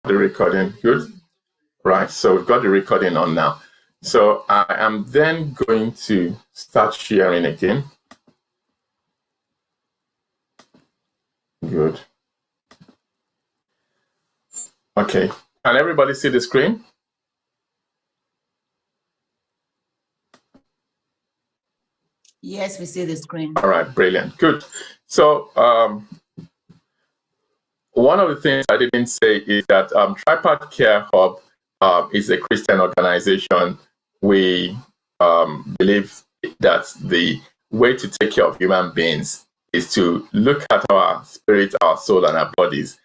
the recording. Good. Right. So we've got the recording on now. So I am then going to start sharing again. Good. Okay. Can everybody see the screen? Yes, we see the screen. All right. Brilliant. Good. So one of the things I didn't say is that Tripart Care Hub is a Christian organization. We believe that the way to take care of human beings is to look at our spirit, our soul, and our bodies.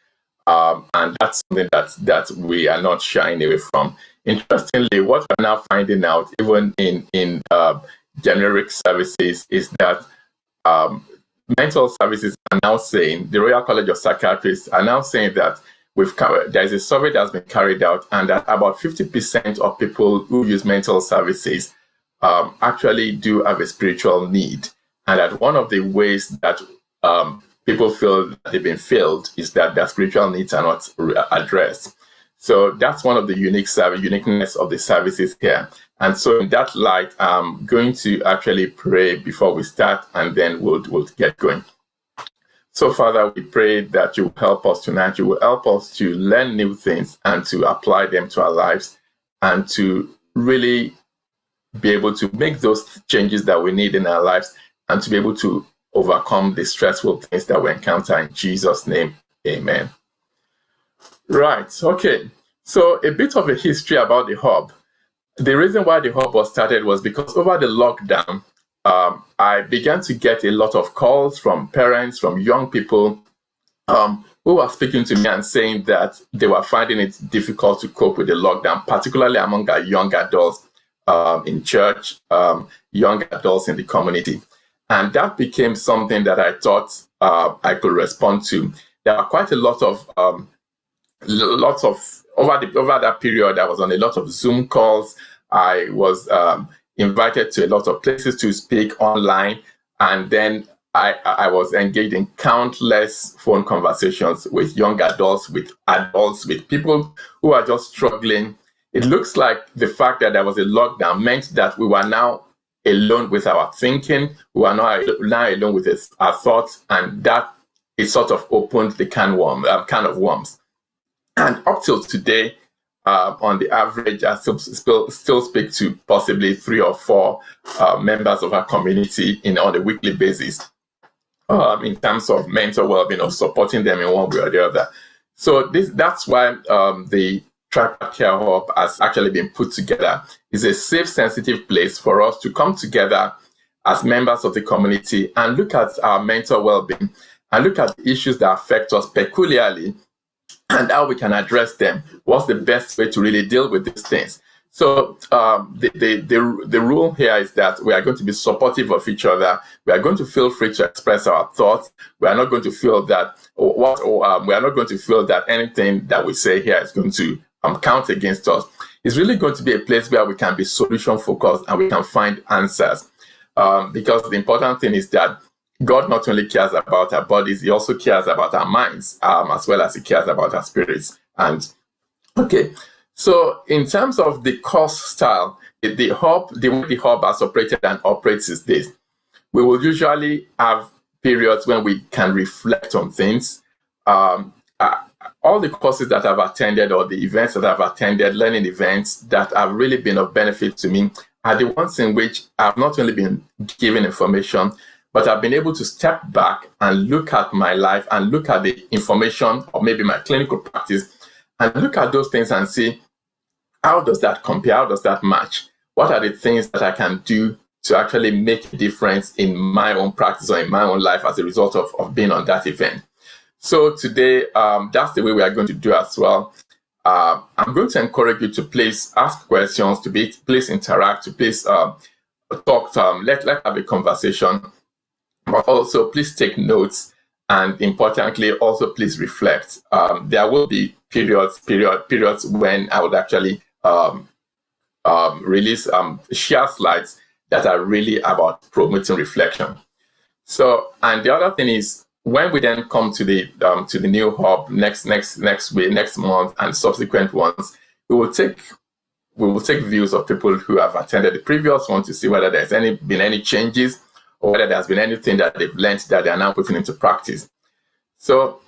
And that's something that we are not shying away from. Interestingly, what we're now finding out, even in generic services, is that mental services are now saying, the Royal College of Psychiatrists are now saying that there's a survey that's been carried out, and that about 50% of people who use mental services actually do have a spiritual need. And that one of the ways that people feel that they've been failed is that their spiritual needs are not addressed. So that's one of the uniqueness of the services here. And so in that light, I'm going to actually pray before we start, and then we'll get going. So Father, we pray that you will help us tonight. You will help us to learn new things and to apply them to our lives, and to really be able to make those changes that we need in our lives, and to be able to overcome the stressful things that we encounter. In Jesus' name, amen. Right, okay. So a bit of a history about the hub. The reason why the hub was started was because over the lockdown, I began to get a lot of calls from parents, from young people who were speaking to me and saying that they were finding it difficult to cope with the lockdown, particularly among our young adults in church, young adults in the community. And that became something that I thought I could respond to. There are quite a lot of over that period. I was on a lot of Zoom calls. I was invited to a lot of places to speak online, and then I was engaged in countless phone conversations with young adults, with people who are just struggling. It looks like the fact that there was a lockdown meant that we were now alone with our thinking. We are now alone with our thoughts, and that it sort of opened the can of worms. And up till today, on the average, I still speak to possibly 3 or 4 members of our community on a weekly basis in terms of mental well-being, or supporting them in one way or the other. So that's why the Tripart Care Hub has actually been put together. It's a safe, sensitive place for us to come together as members of the community and look at our mental well-being and look at the issues that affect us peculiarly and how we can address them. What's the best way to really deal with these things? So the rule here is that we are going to be supportive of each other. We are going to feel free to express our thoughts. We are not going to feel that we are not going to feel that anything that we say here is going to count against us. It's really going to be a place where we can be solution focused and we can find answers. Because the important thing is that God not only cares about our bodies, he also cares about our minds, as well as he cares about our spirits. And okay, so in terms of the course style, the way the hub has operated and operates is this. We will usually have periods when we can reflect on things. All the courses that I've attended, or the events that I've attended, learning events that have really been of benefit to me, are the ones in which I've not only been given information, but I've been able to step back and look at my life and look at the information, or maybe my clinical practice, and look at those things and see, how does that compare? How does that match? What are the things that I can do to actually make a difference in my own practice or in my own life as a result of being on that event? So today, that's the way we are going to do as well. I'm going to encourage you to please ask questions, please interact, to please talk, let's have a conversation. But also, please take notes, and importantly, also please reflect. There will be periods when I would actually share slides that are really about promoting reflection. So, and the other thing is, when we then come to the new hub next week, next month, and subsequent ones, we will take views of people who have attended the previous one to see whether there's been any changes, or whether there's been anything that they've learned that they are now putting into practice. So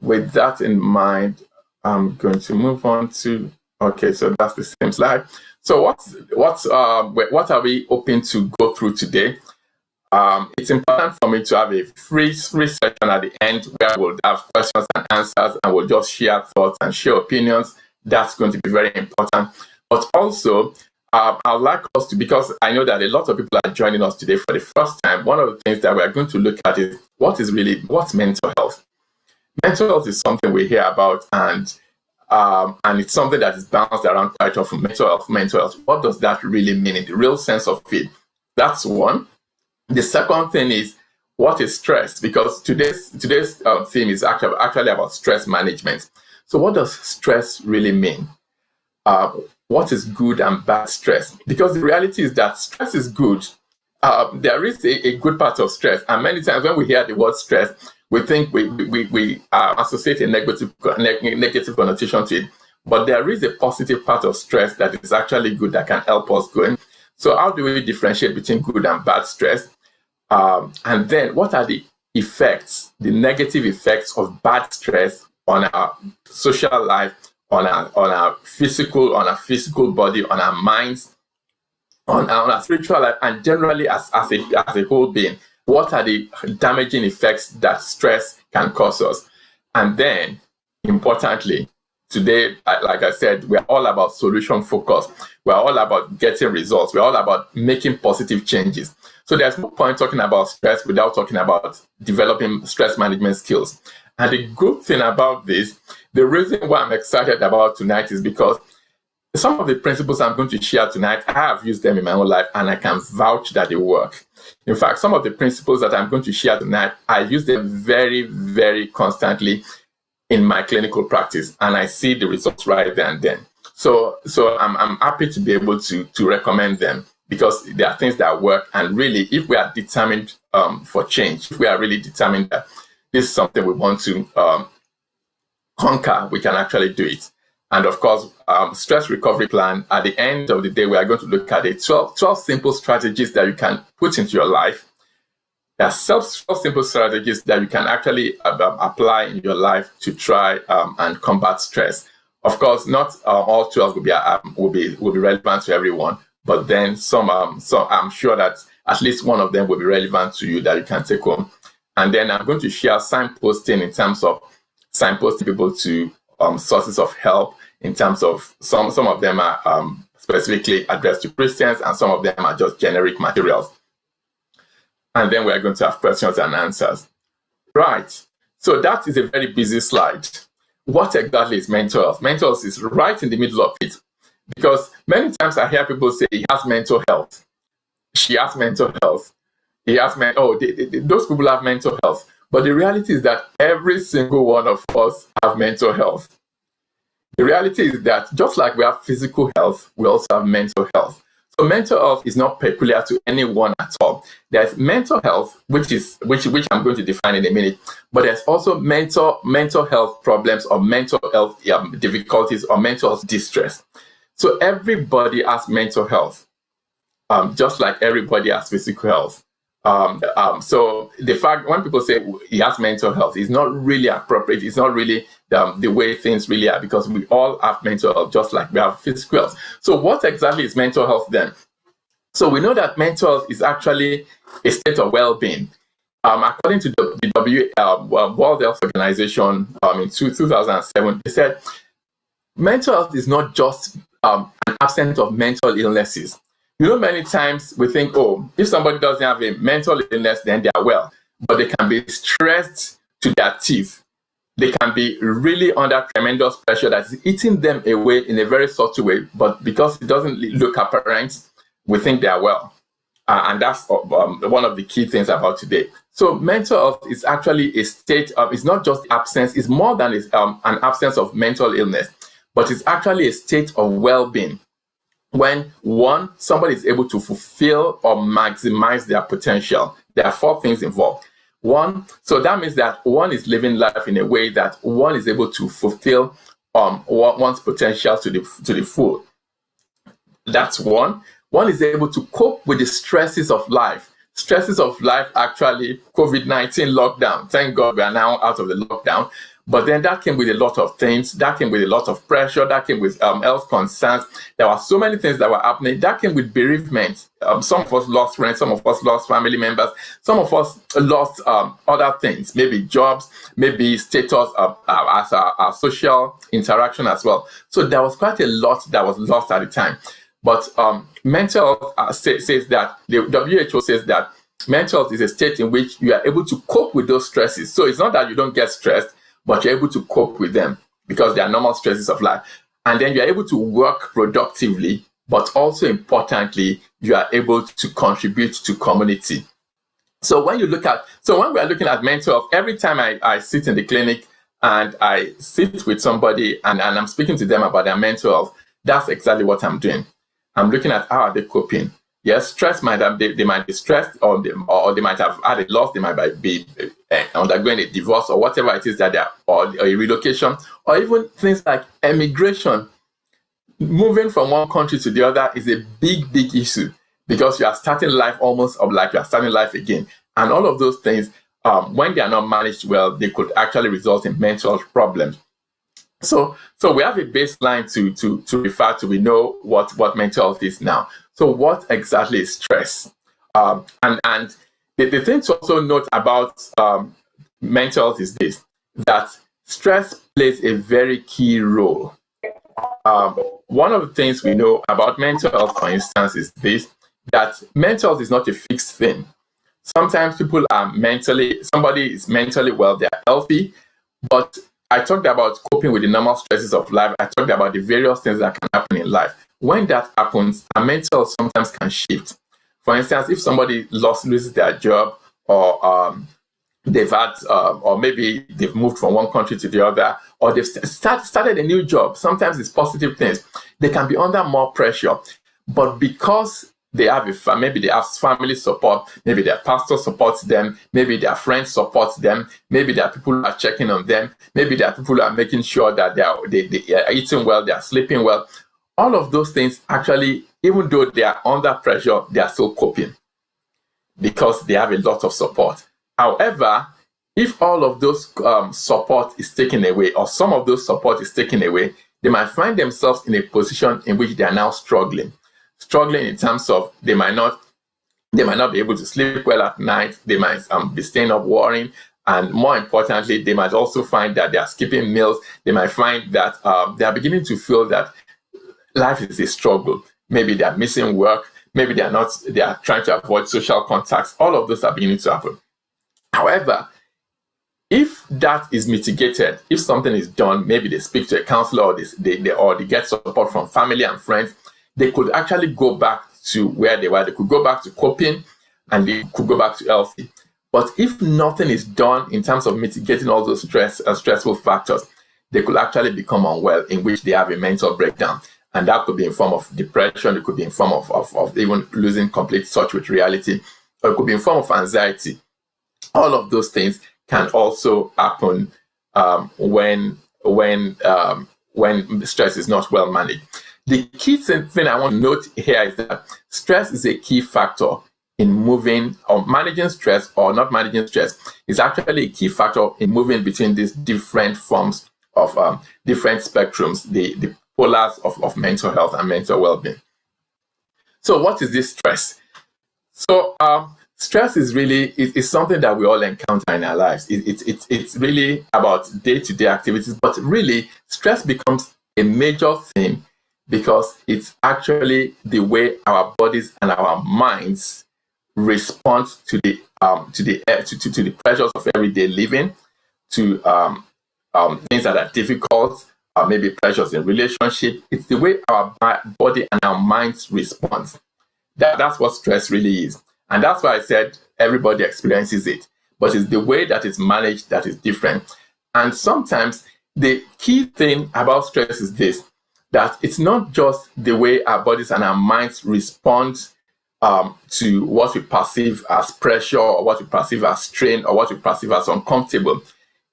with that in mind, I'm going to move on to, okay, so that's the same slide. So what are we hoping to go through today? It's important for me to have a free session at the end where we'll have questions and answers, and we'll just share thoughts and share opinions. That's going to be very important. But also, I'd like us to, because I know that a lot of people are joining us today for the first time, one of the things that we are going to look at is what's mental health? Mental health is something we hear about, and it's something that is bounced around quite often. Mental health. What does that really mean in the real sense of it? That's one. The second thing is, what is stress? Because today's theme is actually about stress management. So what does stress really mean? What is good and bad stress? Because the reality is that stress is good. There is a good part of stress, and many times when we hear the word stress, we think we associate a negative connotation to it. But there is a positive part of stress that is actually good, that can help us going. So how do we differentiate between good and bad stress? And then what are the effects, the negative effects of bad stress on our social life, on our physical body, on our minds, on our spiritual life, and generally as a whole being? What are the damaging effects that stress can cause us? And then, importantly, today, like I said, we're all about solution focus. We're all about getting results. We're all about making positive changes. So there's no point talking about stress without talking about developing stress management skills. And the good thing about this, the reason why I'm excited about tonight is because some of the principles I'm going to share tonight, I have used them in my own life, and I can vouch that they work. In fact, some of the principles that I'm going to share tonight, I use them very, very constantly in my clinical practice, and I see the results right there and then. So I'm happy to be able to recommend them, because there are things that work. And really, if we are determined for change, if we are really determined that this is something we want to conquer, we can actually do it. And of course, stress recovery plan, at the end of the day, we are going to look at 12 simple strategies that you can put into your life. There are 12 simple strategies that you can actually apply in your life to try and combat stress. Of course, not all 12 will be relevant to everyone, but then some I'm sure that at least one of them will be relevant to you that you can take home. And then I'm going to share signposting in terms of signposting people to sources of help, in terms of some of them are specifically addressed to Christians, and some of them are just generic materials. And then we're going to have questions and answers. Right. So that is a very busy slide. What exactly is mental health? Mental health is right in the middle of it. Because many times I hear people say, he has mental health. She has mental health. He has those people have mental health. But the reality is that every single one of us have mental health. The reality is that just like we have physical health, we also have mental health. So mental health is not peculiar to anyone at all. There's mental health, which I'm going to define in a minute, but there's also mental health problems, or mental health difficulties, or mental health distress. So everybody has mental health, just like everybody has physical health. So the fact when people say he has mental health is not really appropriate. It's not really the way things really are, because we all have mental health just like we have physical health. So what exactly is mental health then? So we know that mental health is actually a state of well-being. According to the World Health Organization in 2007, they said mental health is not just an absence of mental illnesses. You know, many times we think, if somebody doesn't have a mental illness, then they are well. But they can be stressed to their teeth. They can be really under tremendous pressure that is eating them away in a very subtle way. But because it doesn't look apparent, we think they are well. And that's one of the key things about today. So mental health is actually a state of, it's not just absence, it's more than an absence of mental illness, but it's actually a state of well-being. When somebody is able to fulfill or maximize their potential. There are 4 things involved. So that means that one is living life in a way that one is able to fulfill one's potential to the full. That's one. One is able to cope with the stresses of life. Stresses of life, actually, COVID-19 lockdown. Thank God we are now out of the lockdown. But then that came with a lot of things. That came with a lot of pressure. That came with health concerns. There were so many things that were happening. That came with bereavement. Some of us lost friends. Some of us lost family members. Some of us lost other things, maybe jobs, maybe status as our social interaction as well. So there was quite a lot that was lost at the time. But mental health says that, the WHO says that mental health is a state in which you are able to cope with those stresses. So it's not that you don't get stressed, but you're able to cope with them because they are normal stresses of life. And then you're able to work productively, but also importantly, you are able to contribute to community. So when we are looking at mental health, every time I sit in the clinic and I sit with somebody and I'm speaking to them about their mental health, that's exactly what I'm doing. I'm looking at how are they coping. Yes, stress they might be stressed, or they might have had a loss, they might be undergoing a divorce or whatever it is that they are, or a relocation, or even things like emigration. Moving from one country to the other is a big, big issue because you are starting life almost like you are starting life again. And all of those things, when they are not managed well, they could actually result in mental problems. So we have a baseline to refer to. We know what mental health is now. So what exactly is stress? And the thing to also note about mental health is this, that stress plays a very key role. One of the things we know about mental health, for instance, is this, that mental health is not a fixed thing. Sometimes somebody is mentally well, they are healthy, but I talked about coping with the normal stresses of life. I talked about the various things that can happen in life. When that happens, our mental health sometimes can shift. For instance, if somebody loses their job, or they've had, or maybe they've moved from one country to the other, or they've started a new job, sometimes it's positive things. They can be under more pressure, but because they have maybe they have family support, maybe their pastor supports them, maybe their friends support them, maybe there are people who are checking on them, maybe there are people who are making sure that they are eating well, they are sleeping well. All of those things, actually, even though they are under pressure, they are still coping because they have a lot of support. However, if all of those support is taken away, or some of those support is taken away, they might find themselves in a position in which they are now struggling in terms of they might not be able to sleep well at night. They might be staying up worrying, and more importantly, they might also find that they are skipping meals. They might find that they are beginning to feel that life is a struggle. Maybe they are missing work. Maybe they are trying to avoid social contacts. All of those are beginning to happen. However, if that is mitigated, if something is done, maybe they speak to a counselor, or they get support from family and friends, they could actually go back to where they were. They could go back to coping, and they could go back to healthy. But if nothing is done in terms of mitigating all those stressful factors, they could actually become unwell, in which they have a mental breakdown. And that could be in form of depression, it could be in form of even losing complete touch with reality, or it could be in form of anxiety. All of those things can also happen when stress is not well managed. The key thing I want to note here is that stress is a key factor in moving, or managing stress or not managing stress is actually a key factor in moving between these different forms of different spectrums, the polars of mental health and mental well-being. So what is this stress? So stress is really is something that we all encounter in our lives. It's really about day-to-day activities, but really stress becomes a major thing because it's actually the way our bodies and our minds respond to the pressures of everyday living, to things that are difficult, maybe pressures in relationship. It's the way our body and our minds respond. That's what stress really is. And that's why I said everybody experiences it. But it's the way that it's managed that is different. And sometimes the key thing about stress is this, that it's not just the way our bodies and our minds respond to what we perceive as pressure, or what we perceive as strain, or what we perceive as uncomfortable.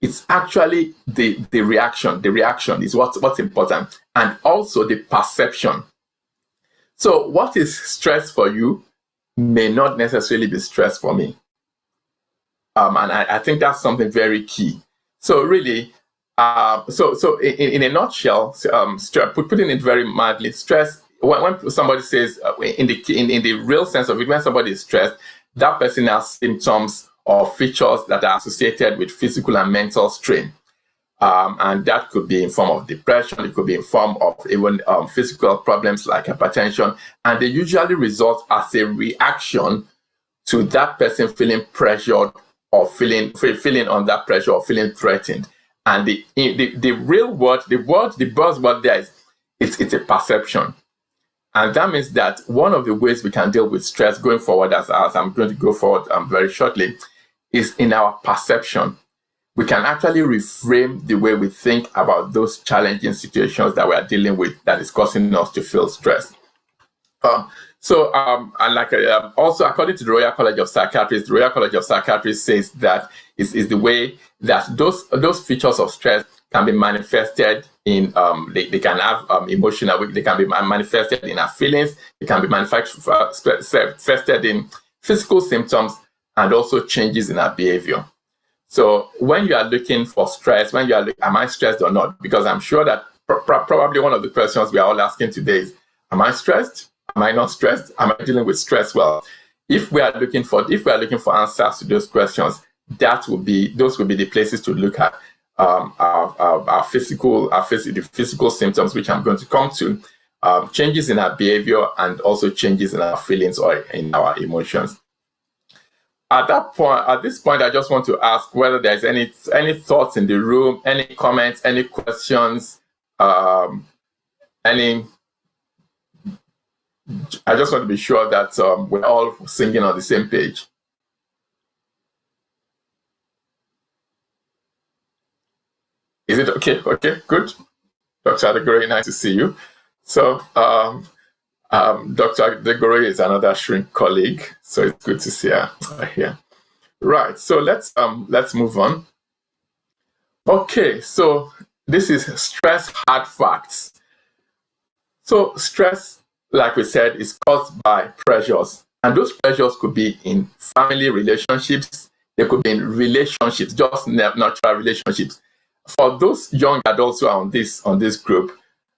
It's actually the reaction. The reaction is what's important, and also the perception. So what is stress for you may not necessarily be stress for me. And I think that's something very key. So really, so in a nutshell, putting it very mildly, stress, when somebody says, in the real sense of it, when somebody is stressed, that person has symptoms or features that are associated with physical and mental strain. And that could be in form of depression, it could be in form of even physical problems like hypertension, and they usually result as a reaction to that person feeling pressured or feeling under pressure or feeling threatened. And the real word, the buzzword there is it's a perception. And that means that one of the ways we can deal with stress going forward, as I'm going to go forward very shortly, is in our perception. We can actually reframe the way we think about those challenging situations that we are dealing with that is causing us to feel stressed. Also, according to the Royal College of Psychiatry, the Royal College of Psychiatry says that is the way that those features of stress can be manifested in they can have emotional, they can be manifested in our feelings, they can be manifested in physical symptoms, and also changes in our behavior. So when you are looking for stress, when you are looking, am I stressed or not? Because I'm sure that probably one of the questions we are all asking today is, am I stressed? Am I not stressed? Am I dealing with stress well? If we are looking for answers to those questions, those will be the places to look at our physical symptoms, which I'm going to come to, changes in our behavior, and also changes in our feelings or in our emotions. At this point, I just want to ask whether there's any thoughts in the room, any comments, any questions, I just want to be sure that we're all singing on the same page. Is it okay? Okay, good. Dr. Adegoroye, nice to see you. So, Dr. Adegoroye is another shrink colleague, so it's good to see her here. Right, so let's move on. Okay, so this is stress hard facts. So stress, like we said, is caused by pressures, and those pressures could be in family relationships, they could be in relationships, just natural relationships. For those young adults who are on this group,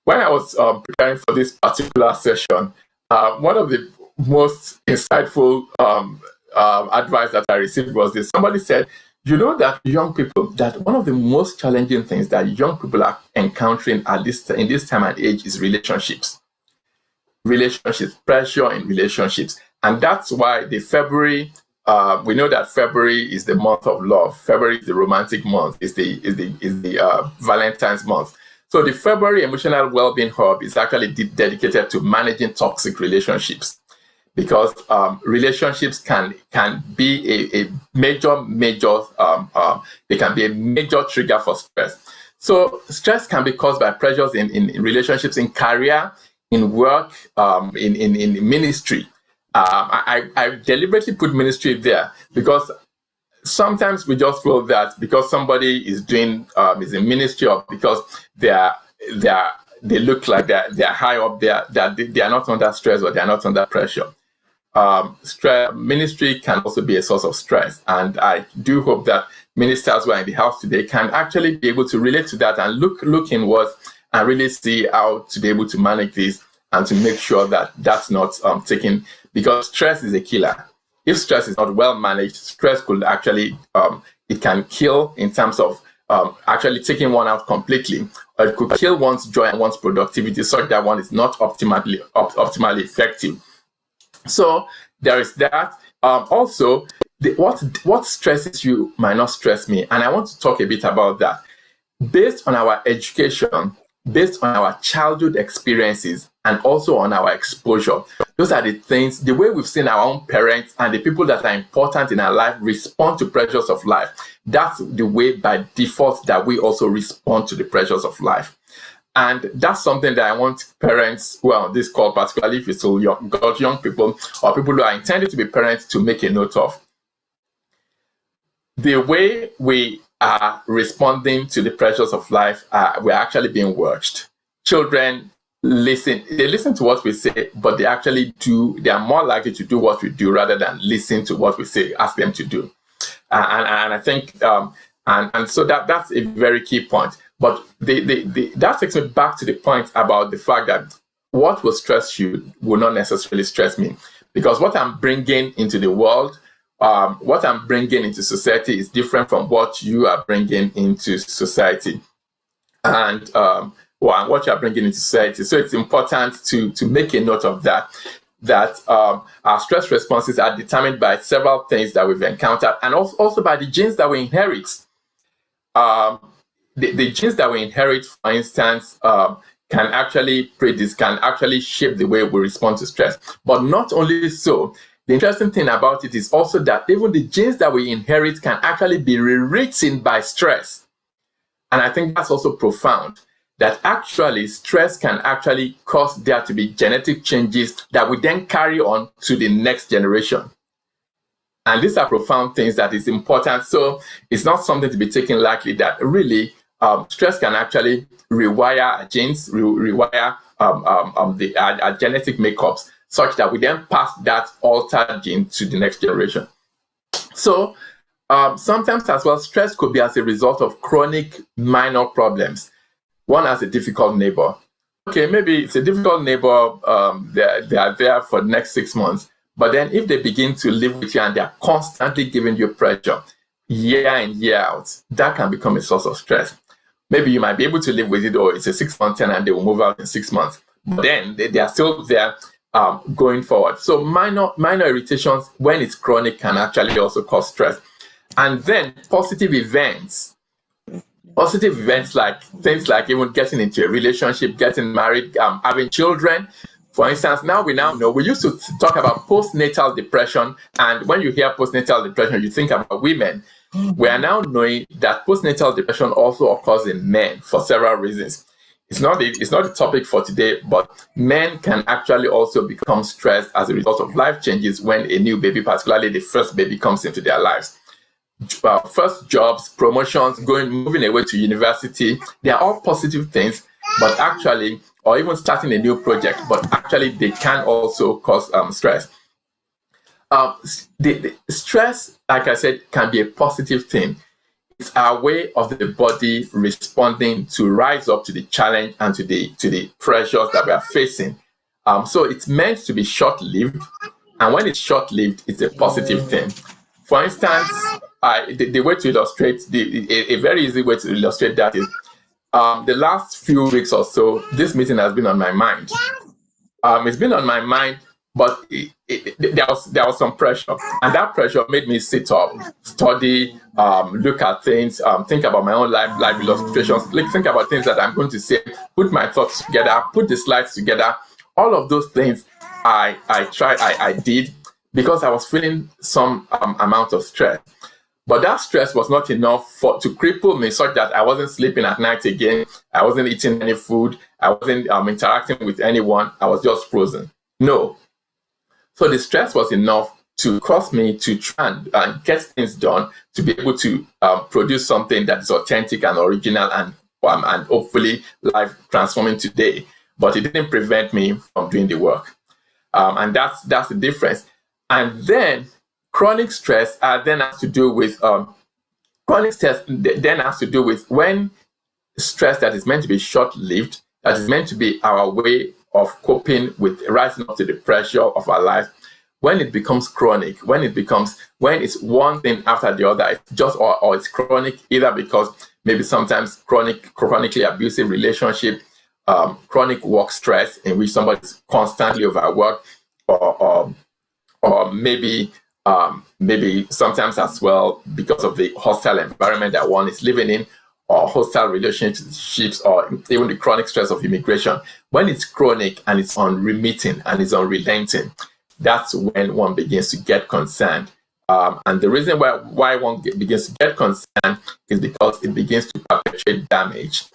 when I was preparing for this particular session, one of the most insightful advice that I received was this. Somebody said, you know that young people, that one of the most challenging things that young people are encountering in this time and age is relationships, pressure in relationships. And that's why we know that February is the month of love. February is the romantic month, is the Valentine's month. So the February Emotional Wellbeing Hub is actually dedicated to managing toxic relationships, because relationships can be a major they can be a major trigger for stress. So stress can be caused by pressures in relationships, in career, in work, in ministry. I deliberately put ministry there because sometimes we just feel that because somebody is doing is in ministry, or because they look like they're high up there, that they are not under stress or they are not under pressure. Ministry can also be a source of stress, and I do hope that ministers who are in the house today can actually be able to relate to that and look inwards and really see how to be able to manage this and to make sure that that's not taken, because stress is a killer. If stress is not well managed, stress could actually it can kill in terms of actually taking one out completely, or it could kill one's joy and one's productivity, such that one is not optimally effective. So there is that. Also, what stresses you might not stress me, and I want to talk a bit about that. Based on our education, based on our childhood experiences, and also on our exposure, those are the things, the way we've seen our own parents and the people that are important in our life respond to pressures of life. That's the way by default that we also respond to the pressures of life. And that's something that I want parents, well, this call particularly if it's still got young people or people who are intended to be parents, to make a note of. The way we are responding to the pressures of life, we're actually being watched. Children they listen to what we say, but they are more likely to do what we do rather than listen to what we say, ask them to do. And I think, and so that's a very key point. But that takes me back to the point about the fact that what will stress you will not necessarily stress me, because what I'm bringing into the world, what I'm bringing into society is different from what you are bringing into society, and what you are bringing into society. So it's important to make a note of that. That our stress responses are determined by several things that we've encountered, and also by the genes that we inherit. The genes that we inherit, for instance, can actually shape the way we respond to stress. But not only so, the interesting thing about it is also that even the genes that we inherit can actually be rewritten by stress. And I think that's also profound, that actually stress can actually cause there to be genetic changes that we then carry on to the next generation. And these are profound things that is important. So it's not something to be taken lightly, that really stress can actually rewire our genes, rewire our genetic makeups, such that we then pass that altered gene to the next generation. So sometimes as well, stress could be as a result of chronic minor problems. One has a difficult neighbor. Okay, maybe it's a difficult neighbor, they are there for the next 6 months. But then if they begin to live with you and they're constantly giving you pressure year in, year out, that can become a source of stress. Maybe you might be able to live with it, or it's a 6-month tenant and they will move out in 6 months. But then they are still there going forward. So minor irritations, when it's chronic, can actually also cause stress. And then positive events like things like even getting into a relationship, getting married, having children. For instance, we now know, we used to talk about postnatal depression, and when you hear postnatal depression, you think about women. We are now knowing that postnatal depression also occurs in men for several reasons. It's not a topic for today, but men can actually also become stressed as a result of life changes when a new baby, particularly the first baby, comes into their lives. First jobs, promotions, moving away to university, they are all positive things, but actually, or even starting a new project, but actually they can also cause stress. The stress, like I said, can be a positive thing. It's our way of the body responding to rise up to the challenge and to the pressures that we are facing. So it's meant to be short-lived, and when it's short-lived, it's a positive thing. For instance, the way to illustrate, a very easy way to illustrate that is, the last few weeks or so, this meeting has been on my mind. It's been on my mind, but there was some pressure, and that pressure made me sit up, study, look at things, think about my own life illustrations, think about things that I'm going to say, put my thoughts together, put the slides together. All of those things I did because I was feeling some amount of stress. But that stress was not enough to cripple me such that I wasn't sleeping at night again. I wasn't eating any food. I wasn't interacting with anyone. I was just frozen. No. So the stress was enough to cause me to try and get things done, to be able to produce something that is authentic and original and hopefully life transforming today. But it didn't prevent me from doing the work. And that's the difference. And then chronic stress then has to do with when stress that is meant to be short-lived, that is meant to be our way of coping with rising up to the pressure of our life, when it becomes chronic, when it's one thing after the other, it's just or it's chronic, either because maybe sometimes chronically abusive relationship, chronic work stress in which somebody is constantly overworked, or maybe sometimes as well because of the hostile environment that one is living in, or hostile relationships, or even the chronic stress of immigration. When it's chronic and it's unremitting and it's unrelenting, that's when one begins to get concerned. And the reason why one begins to get concerned is because it begins to perpetuate damage.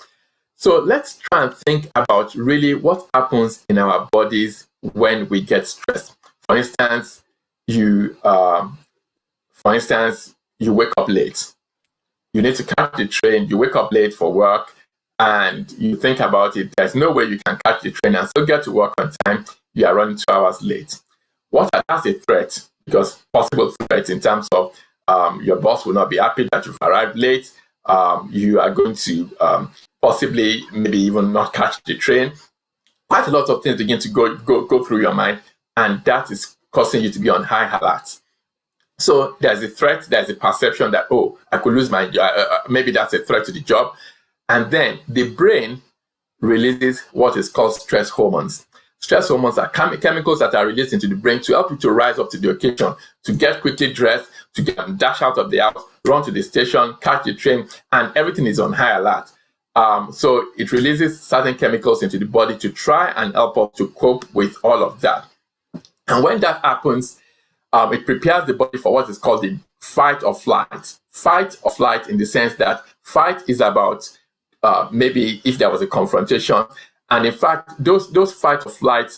So let's try and think about really what happens in our bodies when we get stressed. For instance, you wake up late. You need to catch the train. You wake up late for work, and you think about it. There's no way you can catch the train and still get to work on time. You are running 2 hours late. That's a threat, because possible threats in terms of your boss will not be happy that you've arrived late. You are going to possibly maybe even not catch the train. Quite a lot of things begin to go through your mind, and that is causing you to be on high alert. So there's a threat, there's a perception that, oh, I could lose my job. Maybe that's a threat to the job. And then the brain releases what is called stress hormones. Stress hormones are chemicals that are released into the brain to help you to rise up to the occasion, to get quickly dressed, to dash out of the house, run to the station, catch the train, and everything is on high alert. So it releases certain chemicals into the body to try and help us to cope with all of that. And when that happens, it prepares the body for what is called the fight or flight. Fight or flight, in the sense that fight is about maybe if there was a confrontation. And in fact, those fight or flight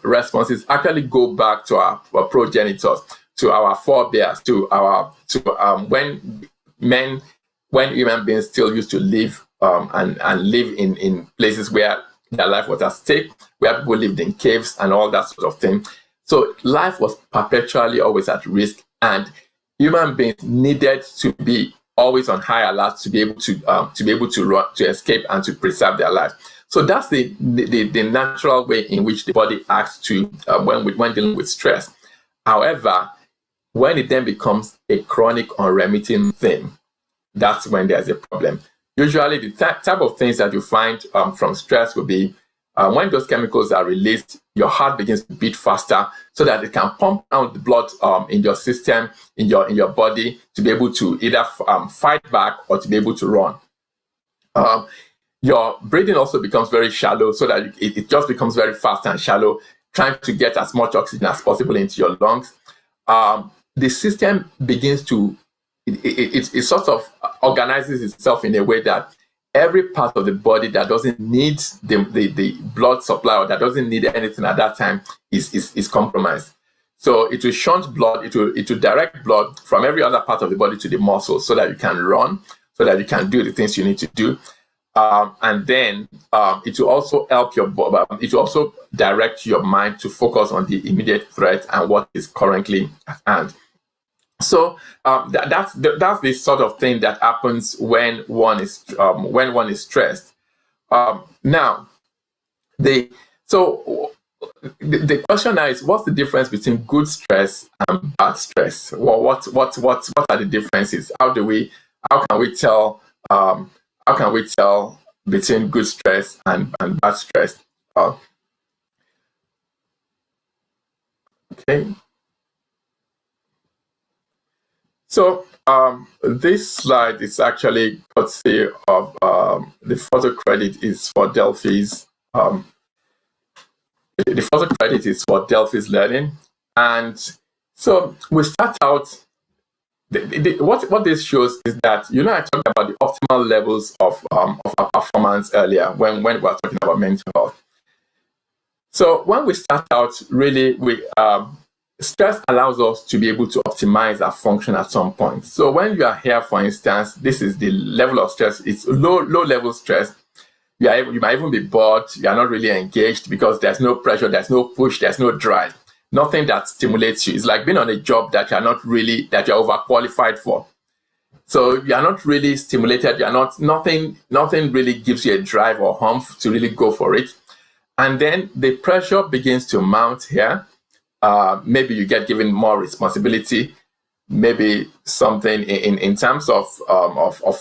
responses actually go back to our progenitors, to our forebears, when human beings still used to live and live in places where their life was at stake, where people lived in caves and all that sort of thing. So life was perpetually always at risk, and human beings needed to be always on high alert to be able to run, to escape, and to preserve their life. So that's the natural way in which the body acts to when dealing with stress. However, when it then becomes a chronic, unremitting thing, that's when there's a problem. Usually, the type of things that you find from stress will be when those chemicals are released, your heart begins to beat faster, so that it can pump out the blood in your system, in your body, to be able to either fight back or to be able to run. Your breathing also becomes very shallow, so that it just becomes very fast and shallow, trying to get as much oxygen as possible into your lungs. The system begins to, it sort of organizes itself in a way that every part of the body that doesn't need the blood supply, or that doesn't need anything at that time, is compromised. So it will shunt blood, it will direct blood from every other part of the body to the muscles, so that you can run, so that you can do the things you need to do. And then it will also help your body, it will also direct your mind to focus on the immediate threat and what is currently at hand. So that's the sort of thing that happens when one is stressed. Now, the question now is, what's the difference between good stress and bad stress? Well, what are the differences? How can we tell between good stress and bad stress? Okay. So this slide is actually courtesy of the photo credit is for Delphi's. The photo credit is for Delphi's learning, and so we start out. What this shows is that, I talked about the optimal levels of our performance earlier when we were talking about mental health. So when we start out, really, stress allows us to be able to optimize our function at some point. So when you are here, for instance, this is the level of stress. It's low level stress. You might even be bored. You are not really engaged because there's no pressure, there's no push, there's no drive. Nothing that stimulates you. It's like being on a job that you're overqualified for. So you are not really stimulated. Nothing really gives you a drive or humph to really go for it. And then the pressure begins to mount here. Maybe you get given more responsibility. Maybe something in terms of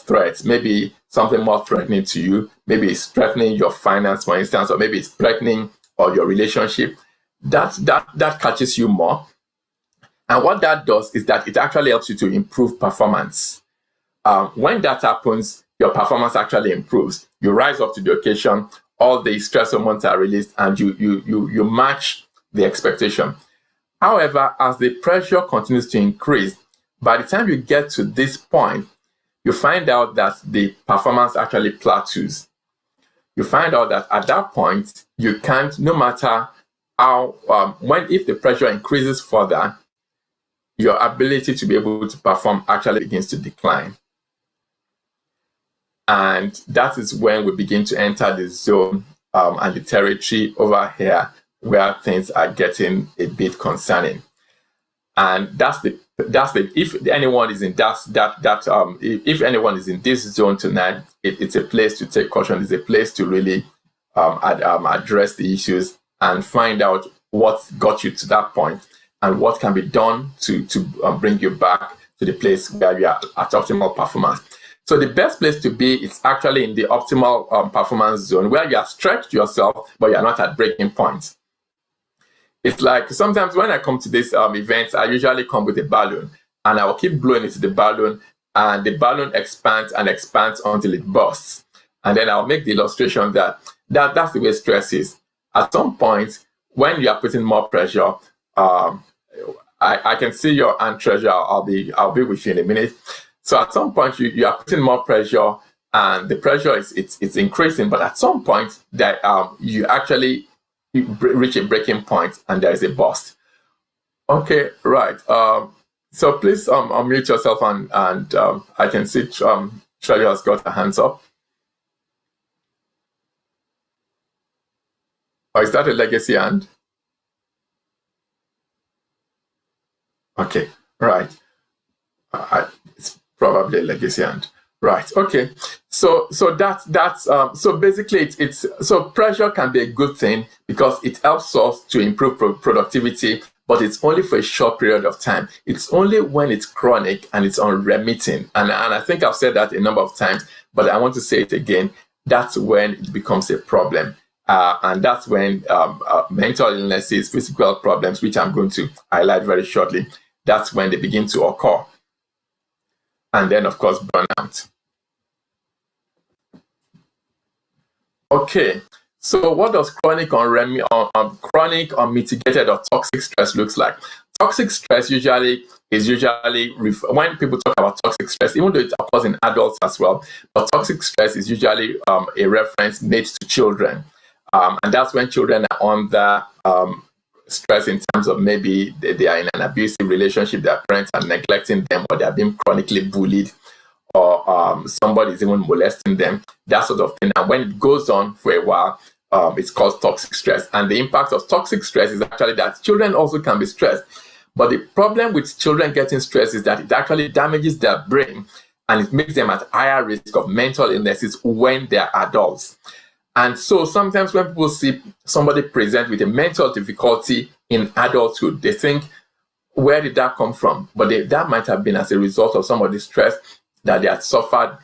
threats. Maybe something more threatening to you. Maybe it's threatening your finance, for instance, or maybe it's threatening your relationship. That catches you more. And what that does is that it actually helps you to improve performance. When that happens, your performance actually improves. You rise up to the occasion, all the stress hormones are released, and you match the expectation. However, as the pressure continues to increase, by the time you get to this point, you find out that the performance actually plateaus. you find out that at that point, you can't, no matter how, if the pressure increases further, your ability to be able to perform actually begins to decline. And that is when we begin to enter the zone and the territory over here where things are getting a bit concerning. And if anyone is in if anyone is in this zone tonight, it's a place to take caution. It's a place to really address the issues and find out what got you to that point and what can be done to bring you back to the place where you are at optimal performance. So the best place to be is actually in the optimal performance zone, where you have stretched yourself, but you are not at breaking points. It's like sometimes when I come to these events, I usually come with a balloon, and I will keep blowing into the balloon, and the balloon expands and expands until it bursts. And then I'll make the illustration that's the way stress is. At some point, when you are putting more pressure, I can see your hand, Treasure. I'll be with you in a minute. So at some point, you are putting more pressure, and the pressure it's increasing. But at some point, that you actually reach a breaking point, and there is a burst. Okay, right. So please unmute yourself, and I can see Treasure has got her hands up. Or is that a legacy hand? Okay, right. It's probably a legacy hand. Right. Okay. So that's so basically it's so pressure can be a good thing because it helps us to improve productivity, but it's only for a short period of time. It's only when it's chronic and it's unremitting. And I think I've said that a number of times, but I want to say it again. That's when it becomes a problem. And that's when mental illnesses, physical problems, which I'm going to highlight very shortly, that's when they begin to occur. And then, of course, burnout. Okay, so what does chronic unmitigated or toxic stress looks like? Toxic stress is usually when people talk about toxic stress, even though it occurs in adults as well, but toxic stress is usually a reference made to children. And that's when children are under stress in terms of maybe they are in an abusive relationship, their parents are neglecting them, or they are being chronically bullied, or somebody is even molesting them, that sort of thing. And when it goes on for a while, it's called toxic stress. And the impact of toxic stress is actually that children also can be stressed. But the problem with children getting stressed is that it actually damages their brain, and it makes them at higher risk of mental illnesses when they're adults. And so sometimes when people see somebody present with a mental difficulty in adulthood, they think, where did that come from? But that might have been as a result of some of the stress that they had suffered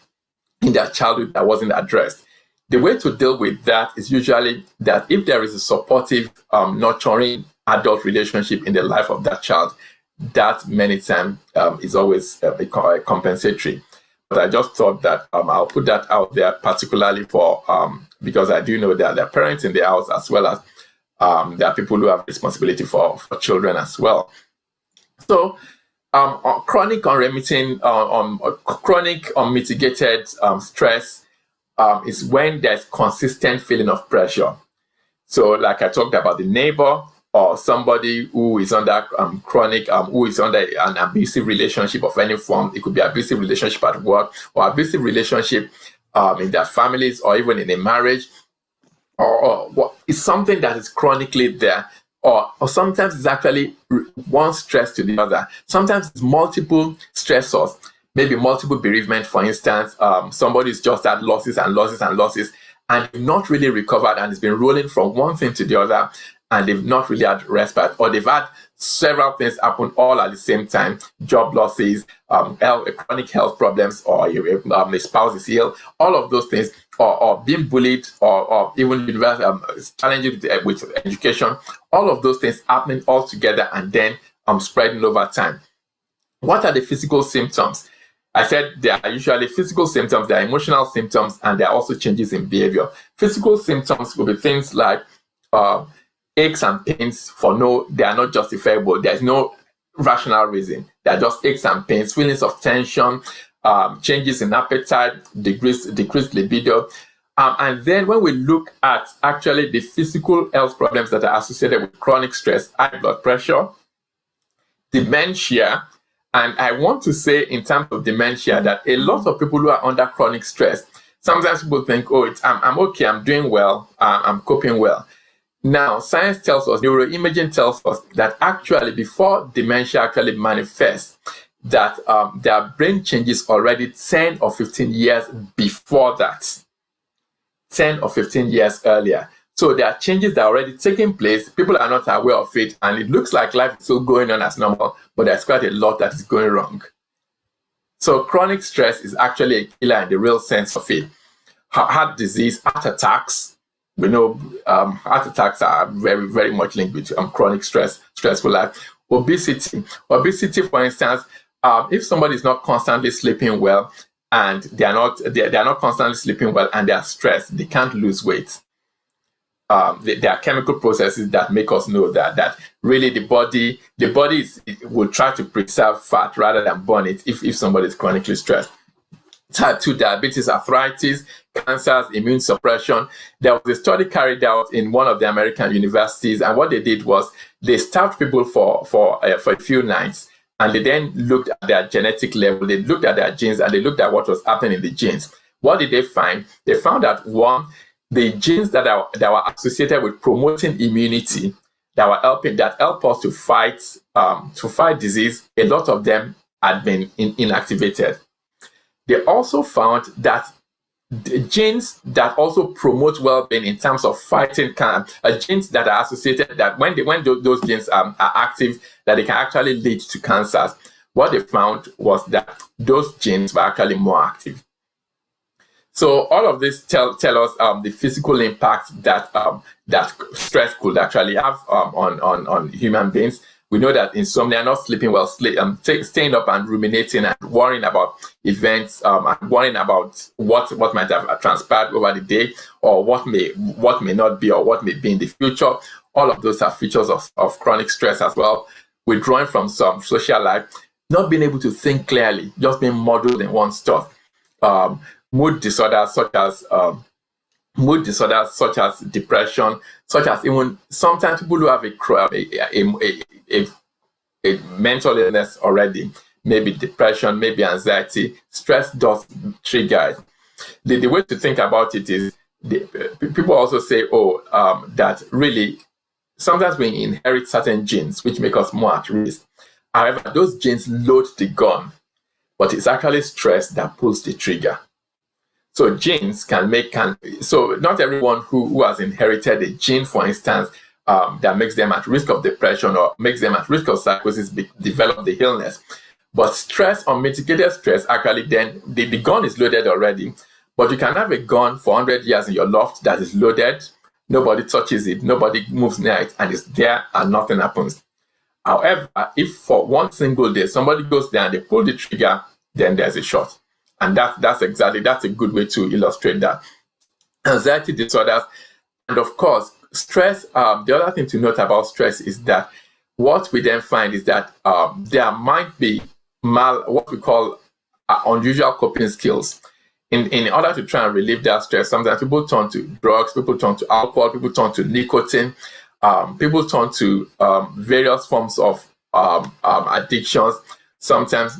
in their childhood that wasn't addressed. The way to deal with that is usually that if there is a supportive, nurturing adult relationship in the life of that child, that many times is always compensatory. But I just thought that I'll put that out there, particularly for because I do know that there are parents in the house, as well as there are people who have responsibility for children as well. So chronic unmitigated stress is when there's consistent feeling of pressure. So like I talked about the neighbor, or somebody who is under who is under an abusive relationship of any form. It could be abusive relationship at work, or abusive relationship in their families, or even in a marriage, or it's something that is chronically there, or sometimes it's actually one stress to the other. Sometimes it's multiple stressors, maybe multiple bereavement, for instance. Somebody's just had losses and losses and losses, and not really recovered, and it's been rolling from one thing to the other, and they've not really had respite, or they've had several things happen all at the same time: job losses, chronic health problems, or a spouse is ill, all of those things, or being bullied, or even challenges with education, all of those things happening all together and then spreading over time. What are the physical symptoms? I said there are usually physical symptoms, there are emotional symptoms, and there are also changes in behavior. Physical symptoms will be things like aches and pains they are not justifiable. There's no rational reason. They're just aches and pains, feelings of tension, changes in appetite, decreased libido. And then when we look at actually the physical health problems that are associated with chronic stress, high blood pressure, dementia, and I want to say in terms of dementia that a lot of people who are under chronic stress, sometimes people think, oh, I'm okay, I'm doing well, I'm coping well. Now, science tells us, neuroimaging tells us that actually before dementia actually manifests, that their brain changes already 10 or 15 years before that, 10 or 15 years earlier. So there are changes that are already taking place. People are not aware of it, and it looks like life is still going on as normal, but there's quite a lot that is going wrong. So chronic stress is actually a killer in the real sense of it. Heart disease, heart attacks. We know heart attacks are very, very much linked with chronic stressful life. Obesity, for instance, if somebody is not constantly sleeping well and they are not constantly sleeping well and they are stressed, they can't lose weight. There are chemical processes that make us know that really the body will try to preserve fat rather than burn it if somebody is chronically stressed. Type 2 diabetes, arthritis, cancers, immune suppression. There was a study carried out in one of the American universities, and what they did was they starved people for a few nights, and they then looked at their genetic level, they looked at their genes, and they looked at what was happening in the genes. What did they find? They found that one, the genes that were associated with promoting immunity, that help us to fight disease, a lot of them had been inactivated. They also found that the genes that also promote well-being in terms of fighting cancer, genes that are associated that when those genes are active, that they can actually lead to cancers. What they found was that those genes were actually more active. So all of this tell us the physical impact that stress could actually have on human beings. We know that insomnia, not sleeping well, staying up and ruminating and worrying about events, and worrying about what might have transpired over the day, or what may not be, or what may be in the future. All of those are features of chronic stress as well. Withdrawing from some social life, not being able to think clearly, just being muddled in one's thoughts. Mood disorders such as depression, such as even sometimes people who have a mental illness already, maybe depression, maybe anxiety. Stress does trigger it. The way to think about it is, people also say, that really sometimes we inherit certain genes which make us more at risk. However, those genes load the gun, but it's actually stress that pulls the trigger. So genes so not everyone who has inherited a gene, for instance, that makes them at risk of depression or makes them at risk of psychosis develop the illness. But stress, unmitigated stress, actually then the gun is loaded already. But you can have a gun for 100 years in your loft that is loaded, nobody touches it, nobody moves near it, and it's there and nothing happens. However, if for one single day somebody goes there and they pull the trigger, then there's a shot. And that's a good way to illustrate that. Anxiety disorders, and of course, stress. The other thing to note about stress is that what we then find is that there might be what we call unusual coping skills. In order to try and relieve that stress, sometimes people turn to drugs, people turn to alcohol, people turn to nicotine, people turn to various forms of addictions. Sometimes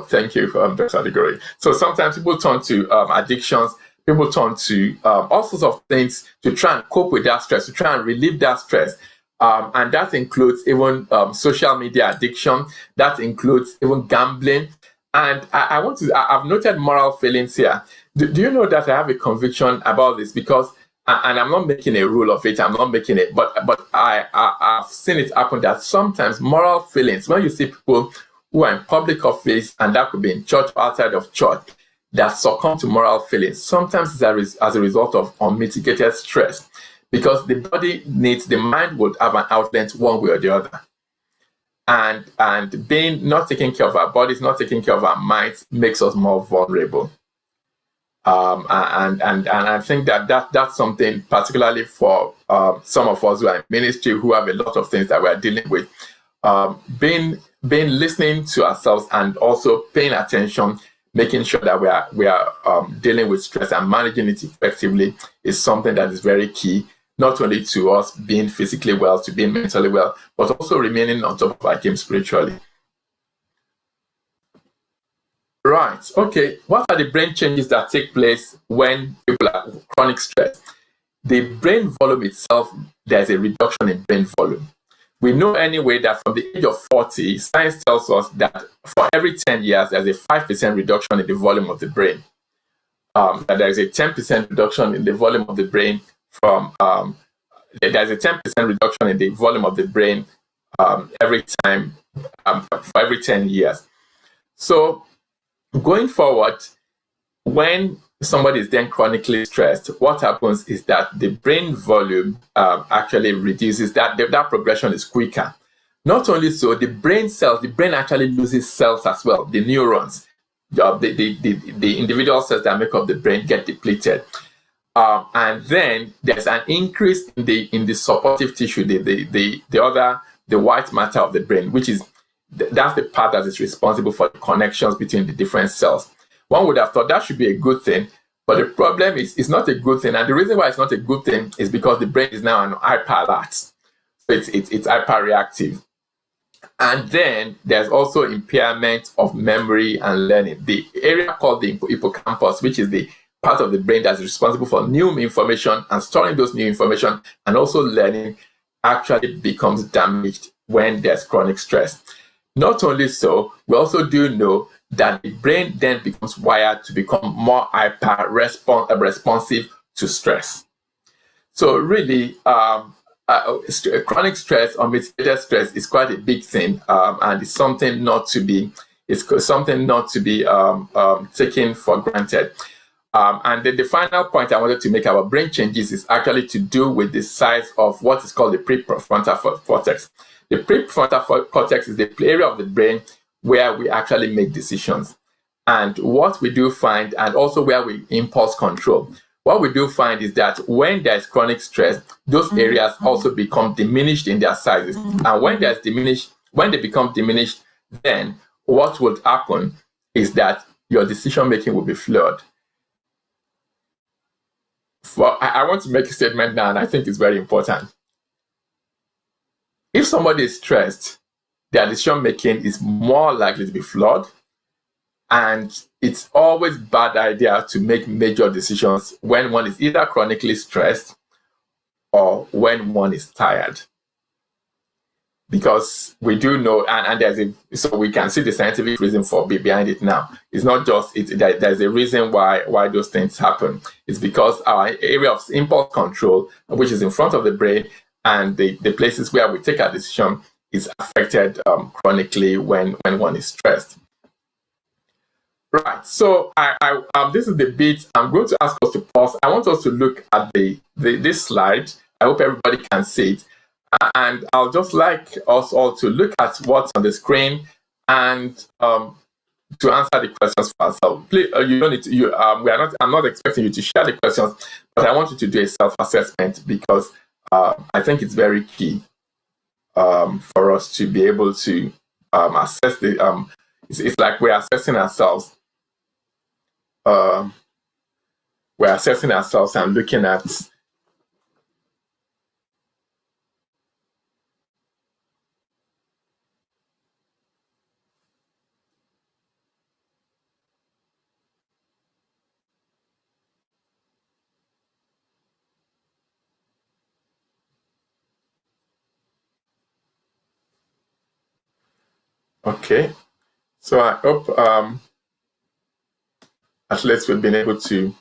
thank you, Dr. Adigori. So sometimes people turn to addictions, people turn to all sorts of things to try and cope with that stress, to try and relieve that stress. And that includes even social media addiction, that includes even gambling. And I've noted moral failings here. Do you know that I have a conviction about this? Because, and I'm not making a rule of it, I'm not making it, but I've seen it happen that sometimes moral failings, when you see people who are in public office, and that could be in church or outside of church, that succumb to moral failings, sometimes as a result of unmitigated stress, because the mind would have an outlet one way or the other. And being not taking care of our bodies, not taking care of our minds, makes us more vulnerable. And I think that's something particularly for some of us who are in ministry, who have a lot of things that we are dealing with. Being listening to ourselves and also paying attention making sure that we are dealing with stress and managing it effectively is something that is very key, not only to us being physically well, to being mentally well, but also remaining on top of our game spiritually. Right. Okay. What are the brain changes that take place when people are chronic stress? The brain volume itself, there's a reduction in brain volume. We know anyway that from the age of 40, science tells us that for every 10 years, there's a 5% reduction in the volume of the brain. That there's a 10% reduction in the volume of the brain from, there's a 10% reduction in the volume of the brain every time, for every 10 years. So going forward, when somebody is then chronically stressed, what happens is that the brain volume actually reduces, that progression is quicker. Not only so, the brain cells, the brain actually loses cells as well, the neurons, the individual cells that make up the brain get depleted. And then there's an increase in the supportive tissue, the white matter of the brain, which is, that's the part that is responsible for the connections between the different cells. One would have thought that should be a good thing, but the problem is it's not a good thing. And the reason why it's not a good thing is because the brain is now on hyper alert. So it's hyperreactive. And then there's also impairment of memory and learning. The area called the hippocampus, which is the part of the brain that's responsible for new information and storing those new information and also learning, actually becomes damaged when there's chronic stress. Not only so, we also do know that the brain then becomes wired to become more responsive to stress. So really, chronic stress or mitigated stress is quite a big thing, and it's something not to be taken for granted. And then the final point I wanted to make about brain changes is actually to do with the size of what is called the prefrontal cortex. The prefrontal cortex is the area of the brain where we actually make decisions. And what we do find, and also where we impulse control, what we do find is that when there's chronic stress, those areas also become diminished in their sizes. And when they become diminished, then what would happen is that your decision making will be flawed. I want to make a statement now, and I think it's very important. If somebody is stressed, their decision making is more likely to be flawed, and it's always a bad idea to make major decisions when one is either chronically stressed or when one is tired. Because we do know, and so we can see the scientific reason behind it now. It's not just there's a reason why those things happen. It's because our area of impulse control, which is in front of the brain, and the places where we take our decision, is affected chronically when one is stressed. Right. So this is the bit I'm going to ask us to pause. I want us to look at this slide. I hope everybody can see it. And I'll just like us all to look at what's on the screen and to answer the questions for ourselves. Please, you don't need to. I'm not expecting you to share the questions, but I want you to do a self-assessment because I think it's very key for us to be able to assess the. It's like we're assessing ourselves. We're assessing ourselves and looking at. Okay, so I hope at least we've been able to.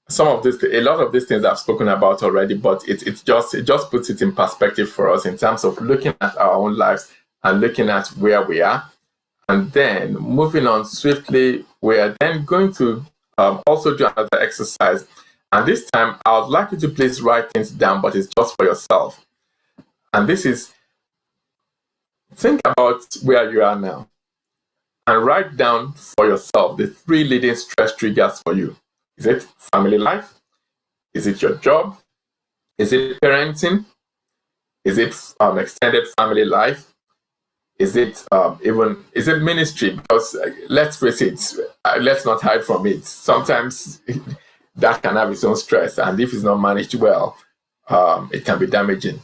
A lot of these things I've spoken about already, but it just puts it in perspective for us in terms of looking at our own lives and looking at where we are, and then moving on swiftly. We are then going to also do another exercise, and this time I would like you to please write things down, but it's just for yourself. And this is, think about where you are now and write down for yourself the 3 leading stress triggers for you. Is it family life? Is it your job? Is it parenting? Is it extended family life? Is it is it ministry? Because let's face it, let's not hide from it. Sometimes that can have its own stress, and if it's not managed well, it can be damaging.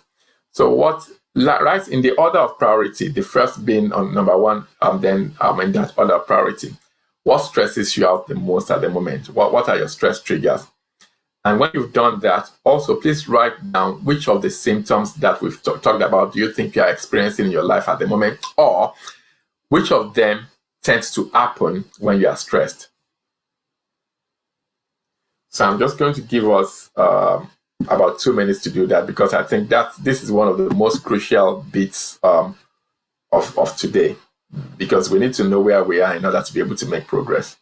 So what, right in the order of priority, the first being on number one, then in that order of priority, what stresses you out the most at the moment? What are your stress triggers? And when you've done that, also please write down which of the symptoms that we've talked about do you think you are experiencing in your life at the moment, or which of them tends to happen when you are stressed. So I'm just going to give us about 2 minutes to do that, because I think that this is one of the most crucial bits of today, because we need to know where we are in order to be able to make progress.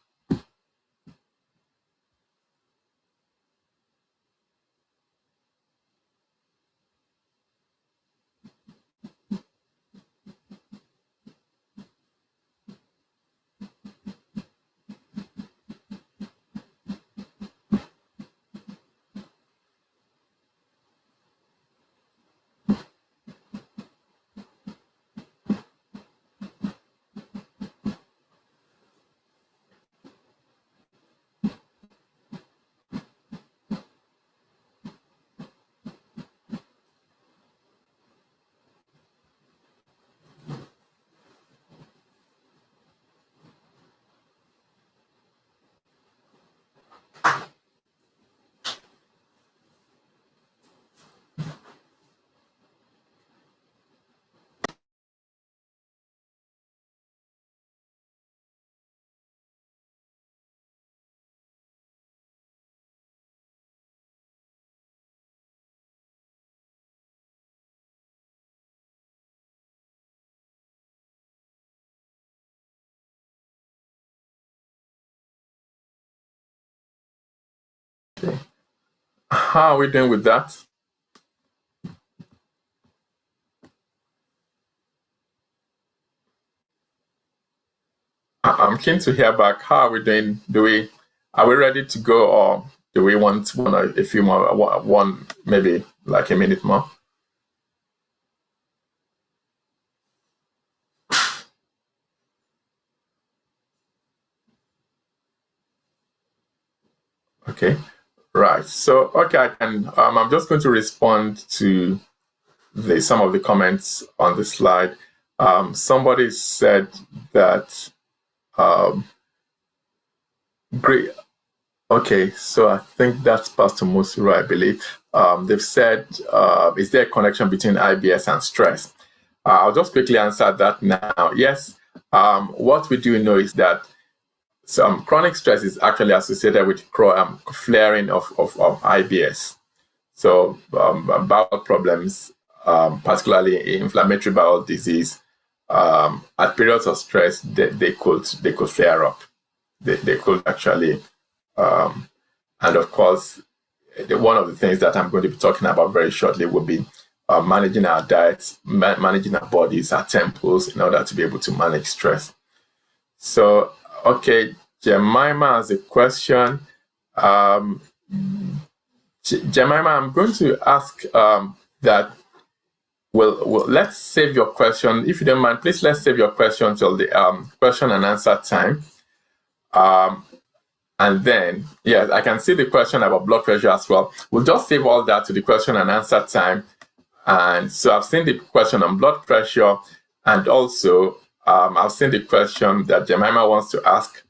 Okay. How are we doing with that? I'm keen to hear back. How are we doing? Are we ready to go, or do we want a few more, one maybe like a minute more? Okay, right. So okay, I'm just going to respond to some of the comments on the slide. Somebody said that great. Okay, so I think that's Pastor Musura, I believe. They've said, is there a connection between IBS and stress? I'll just quickly answer that now. Yes, what we do know is that some chronic stress is actually associated with flaring of IBS. So bowel problems, particularly inflammatory bowel disease, at periods of stress, they could flare up. They could actually, and of course, one of the things that I'm going to be talking about very shortly will be managing our diets, managing our bodies, our temples, in order to be able to manage stress. So, okay, Jemima has a question. Jemima, I'm going to ask that. Well, let's save your question. If you don't mind, please let's save your question till the question and answer time. And then, yes, I can see the question about blood pressure as well. We'll just save all that to the question and answer time. And so I've seen the question on blood pressure, and also I've seen the question that Jemima wants to ask.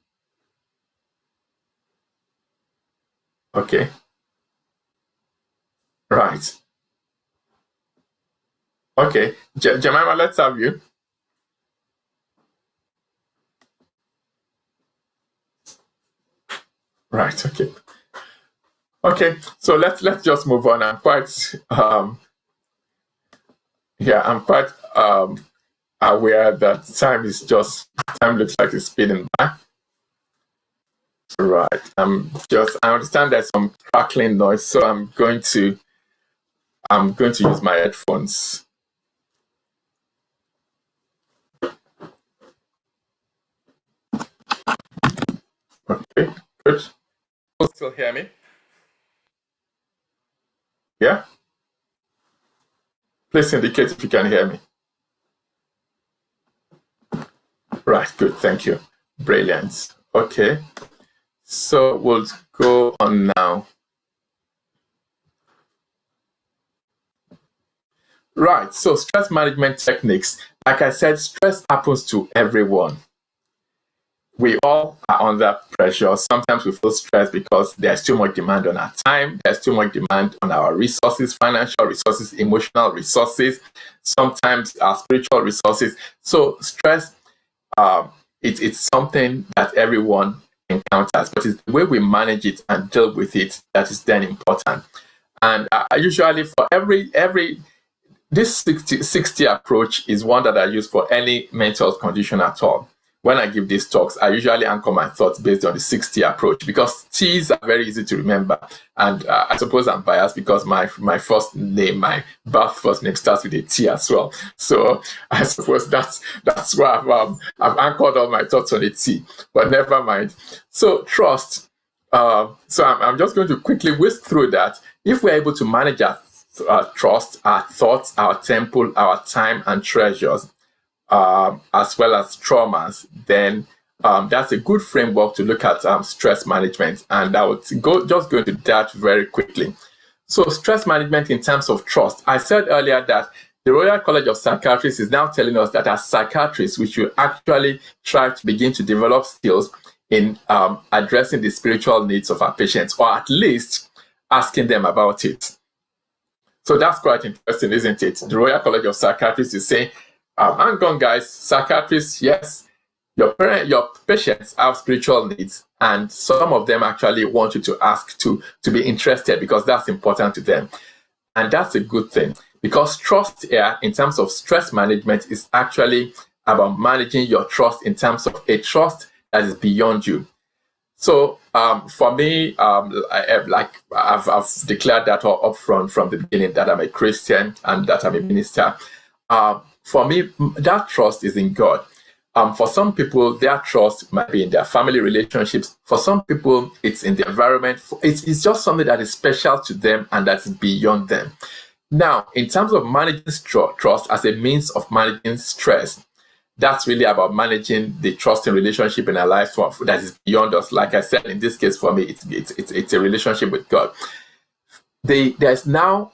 Okay. Right. Okay. Jemima, let's have you. Right. Okay. Okay. So let's just move on. I'm quite aware that time looks like it's speeding by. Right. I understand there's some crackling noise, so I'm going to use my headphones. Okay, good. You still hear me? Yeah? Please indicate if you can hear me. Right, good, thank you. Brilliant. Okay, so we'll go on now. Right, so stress management techniques. Like I said, stress happens to everyone. We all are under pressure. Sometimes we feel stressed because there's too much demand on our time, there's too much demand on our resources, financial resources, emotional resources, sometimes our spiritual resources. So stress, it's something that everyone encounters, but it's the way we manage it and deal with it that is then important. And usually for every this 60 approach is one that I use for any mental condition at all. When I give these talks, I usually anchor my thoughts based on the 60 approach because T's are very easy to remember. And I suppose I'm biased because my first name, my birth first name starts with a T as well. So I suppose that's why I've anchored all my thoughts on a T, but never mind. So trust. So I'm just going to quickly whisk through that. If we're able to manage our trust, our thoughts, our temple, our time and treasures, as well as traumas, then that's a good framework to look at stress management. And I would go into that very quickly. So stress management in terms of trust. I said earlier that the Royal College of Psychiatrists is now telling us that as psychiatrists, we should actually try to begin to develop skills in addressing the spiritual needs of our patients, or at least asking them about it. So that's quite interesting, isn't it? The Royal College of Psychiatrists is saying, hang on, guys, psychiatrists, yes, your patients have spiritual needs, and some of them actually want you to ask to be interested because that's important to them. And that's a good thing, because trust here in terms of stress management is actually about managing your trust in terms of a trust that is beyond you. So for me, I've declared that up front from the beginning that I'm a Christian and that I'm a minister. For me, that trust is in God. For some people, their trust might be in their family relationships. For some people, it's in the environment. It's just something that is special to them and that's beyond them. Now, in terms of managing trust as a means of managing stress, that's really about managing the trusting relationship in our life that is beyond us. Like I said, in this case, for me, it's a relationship with God. There's now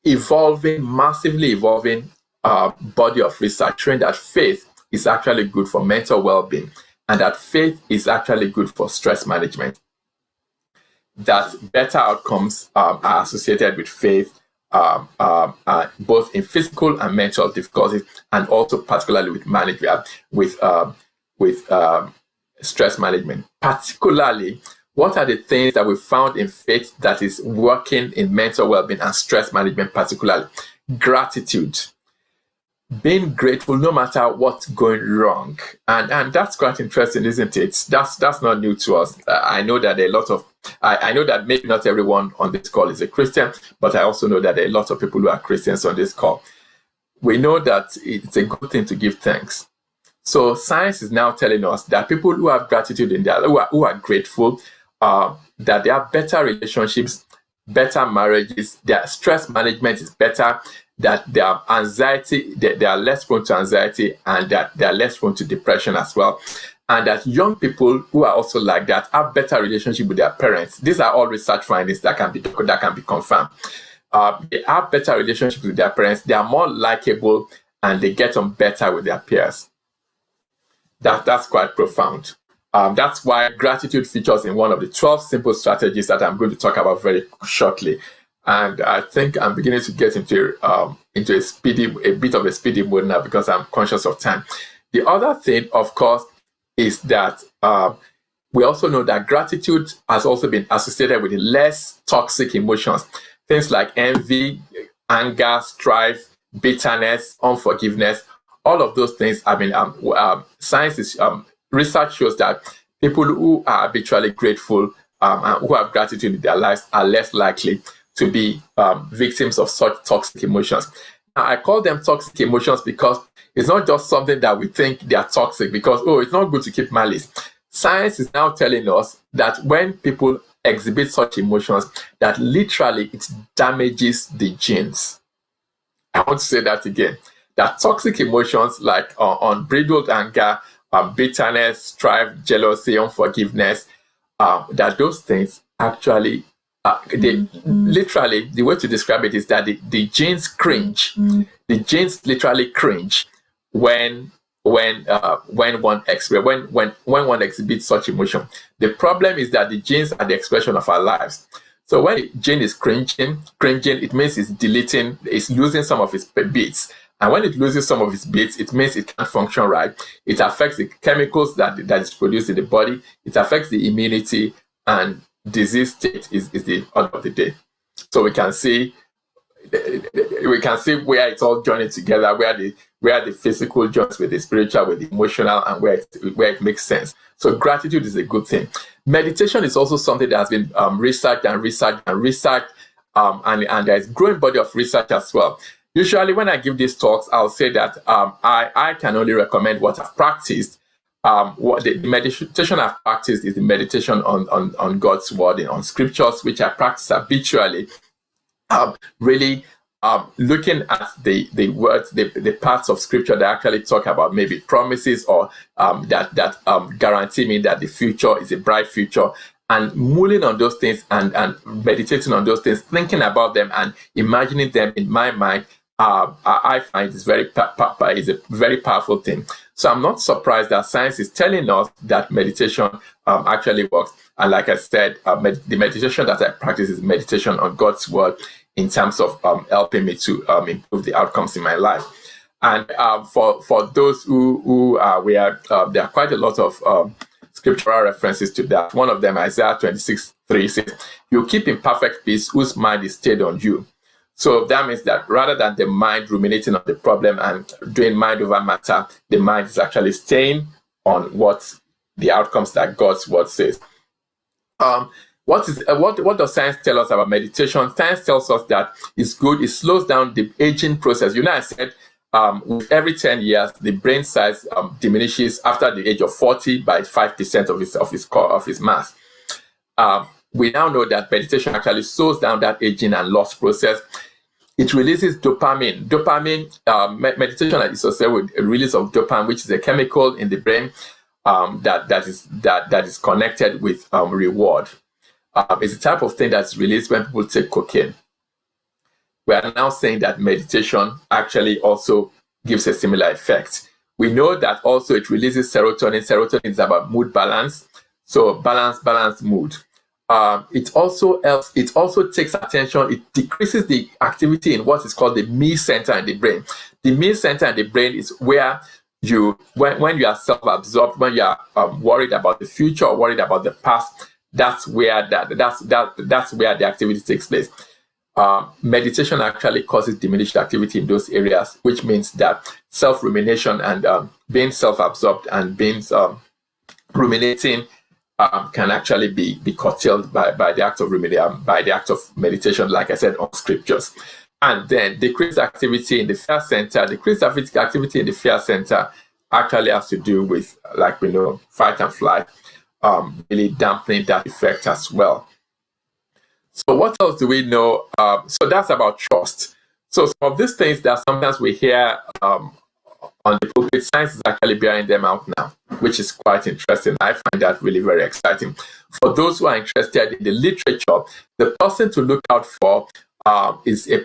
massively evolving body of research showing that faith is actually good for mental well-being, and that faith is actually good for stress management. That better outcomes are associated with faith, both in physical and mental difficulties, and also particularly with stress management. Particularly, what are the things that we found in faith that is working in mental well-being and stress management? Particularly, gratitude, being grateful no matter what's going wrong, and that's quite interesting, isn't it? That's not new to us. I know that there are a lot of I know that maybe not everyone on this call is a Christian, but I also know that there are a lot of people who are Christians on this call. We know that it's a good thing to give thanks. So science is now telling us that people who have gratitude in their who are grateful, that they have better relationships, better marriages, their stress management is better, that their anxiety, they are less prone to anxiety, and that they are less prone to depression as well. And that young people who are also like that have better relationship with their parents. These are all research findings that can be confirmed. They have better relationships with their parents. They are more likable, and they get on better with their peers. That's quite profound. That's why gratitude features in one of the 12 simple strategies that I'm going to talk about very shortly. And I think I'm beginning to get into a bit of a speedy mode now because I'm conscious of time. The other thing, of course, is that we also know that gratitude has also been associated with less toxic emotions. Things like envy, anger, strife, bitterness, unforgiveness, all of those things. I mean, research shows that people who are habitually grateful and who have gratitude in their lives are less likely to be victims of such toxic emotions. Now, I call them toxic emotions because it's not just something that we think they are toxic because, it's not good to keep malice. Science is now telling us that when people exhibit such emotions, that literally it damages the genes. I want to say that again. that toxic emotions like unbridled anger, bitterness, strife, jealousy, unforgiveness, that those things actually, literally, the way to describe it is that the genes cringe. The genes literally cringe when one exhibits such emotion. The problem is that the genes are the expression of our lives. So when the gene is cringing, it means it's deleting, it's losing some of its bits. And when it loses some of its bits, it means it can't function right. It affects the chemicals that is produced in the body. It affects the immunity, and disease state is the order of the day. So we can see where it's all joining together, where the physical joins with the spiritual, with the emotional, and where it makes sense. So gratitude is a good thing. Meditation is also something that has been researched, and there's a growing body of research as well. Usually when I give these talks, I'll say that I can only recommend what I've practiced. What the meditation I've practiced is the meditation on God's word and on scriptures, which I practice habitually. Really looking at the words, the parts of scripture that actually talk about maybe promises or that guarantee me that the future is a bright future, and mulling on those things and meditating on those things, thinking about them and imagining them in my mind. I find is a very powerful thing. So I'm not surprised that science is telling us that meditation actually works. And like I said, the meditation that I practice is meditation on God's word in terms of helping me to improve the outcomes in my life. And for those who are aware, there are quite a lot of scriptural references to that. One of them, Isaiah 26:3, says, "You keep in perfect peace whose mind is stayed on you." So that means that rather than the mind ruminating on the problem and doing mind over matter, the mind is actually staying on what the outcomes that God's word says. What does science tell us about meditation? Science tells us that it's good. It slows down the aging process. I said with every 10 years, the brain size diminishes after the age of 40 by 5% of its mass. We now know that meditation actually slows down that aging and loss process. It releases dopamine. Meditation is associated with a release of dopamine, which is a chemical in the brain that is connected with reward. It's a type of thing that's released when people take cocaine. We are now saying that meditation actually also gives a similar effect. We know that also it releases serotonin. Serotonin is about mood balance. So balanced mood. It also helps. It also takes attention. It decreases the activity in what is called the me center in the brain. The me center in the brain is where when you are self-absorbed, when you are worried about the future or worried about the past, that's where the activity takes place. Meditation actually causes diminished activity in those areas, which means that self-rumination and being self-absorbed and being ruminating can actually be curtailed by the act of meditation, like I said, on scriptures. And then decreased activity in the fear center. Decreased activity in the fear center actually has to do with, like we know, fight and flight, really dampening that effect as well. So what else do we know? So that's about trust. So some of these things that sometimes we hear on the pulpit, science is actually bearing them out now, which is quite interesting. I find that really very exciting. For those who are interested in the literature, the person to look out for is a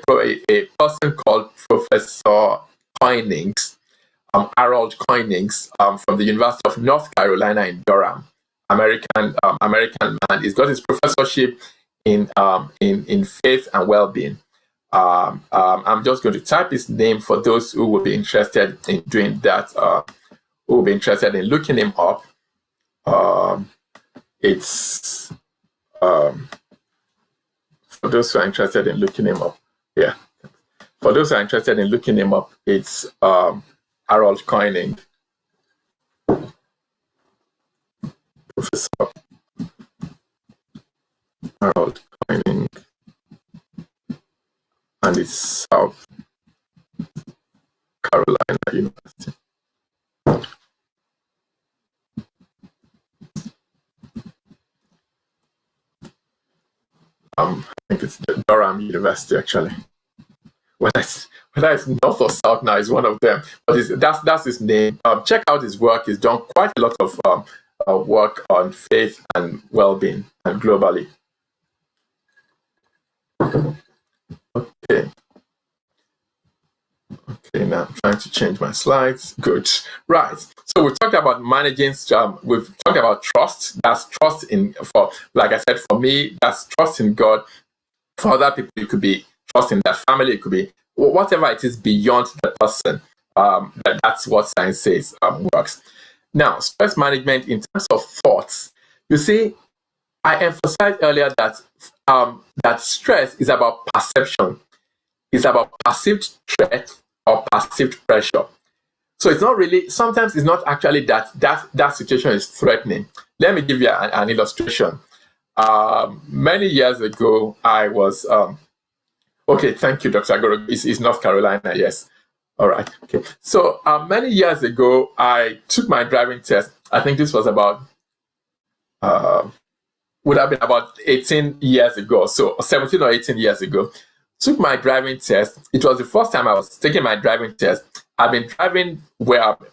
person called Professor Koinings, Harold Koinings, from the University of North Carolina in Durham, American man. He's got his professorship in faith and well-being. I'm just going to type his name for those who will be interested in doing that, who will be interested in looking him up. It's for those who are interested in looking him up. Yeah. For those who are interested in looking him up, it's Harold Koining. Professor Harold Koining. And it's South Carolina University. I think it's Durham University, actually. When whether it's north or south now is one of them, but that's his name. Check out his work. He's done quite a lot of work on faith and well-being and globally. Okay. Okay, now I'm trying to change my slides. Good. Right. So we talked about managing, we've talked about trust. That's trust like I said, for me, that's trust in God. For other people, it could be trust in their family. It could be whatever it is beyond the person. That's what science says works. Now, stress management in terms of thoughts. You see, I emphasized earlier that that stress is about perception. It's about perceived threat or perceived pressure. So it's not really, sometimes it's not actually that situation is threatening. Let me give you an illustration. Many years ago, I was, okay, thank you, Dr. Agoro. It's North Carolina, yes. All right, okay. So many years ago, I took my driving test. I think this was would have been about 18 years ago, so 17 or 18 years ago. Took my driving test. It was the first time I was taking my driving test. I've been driving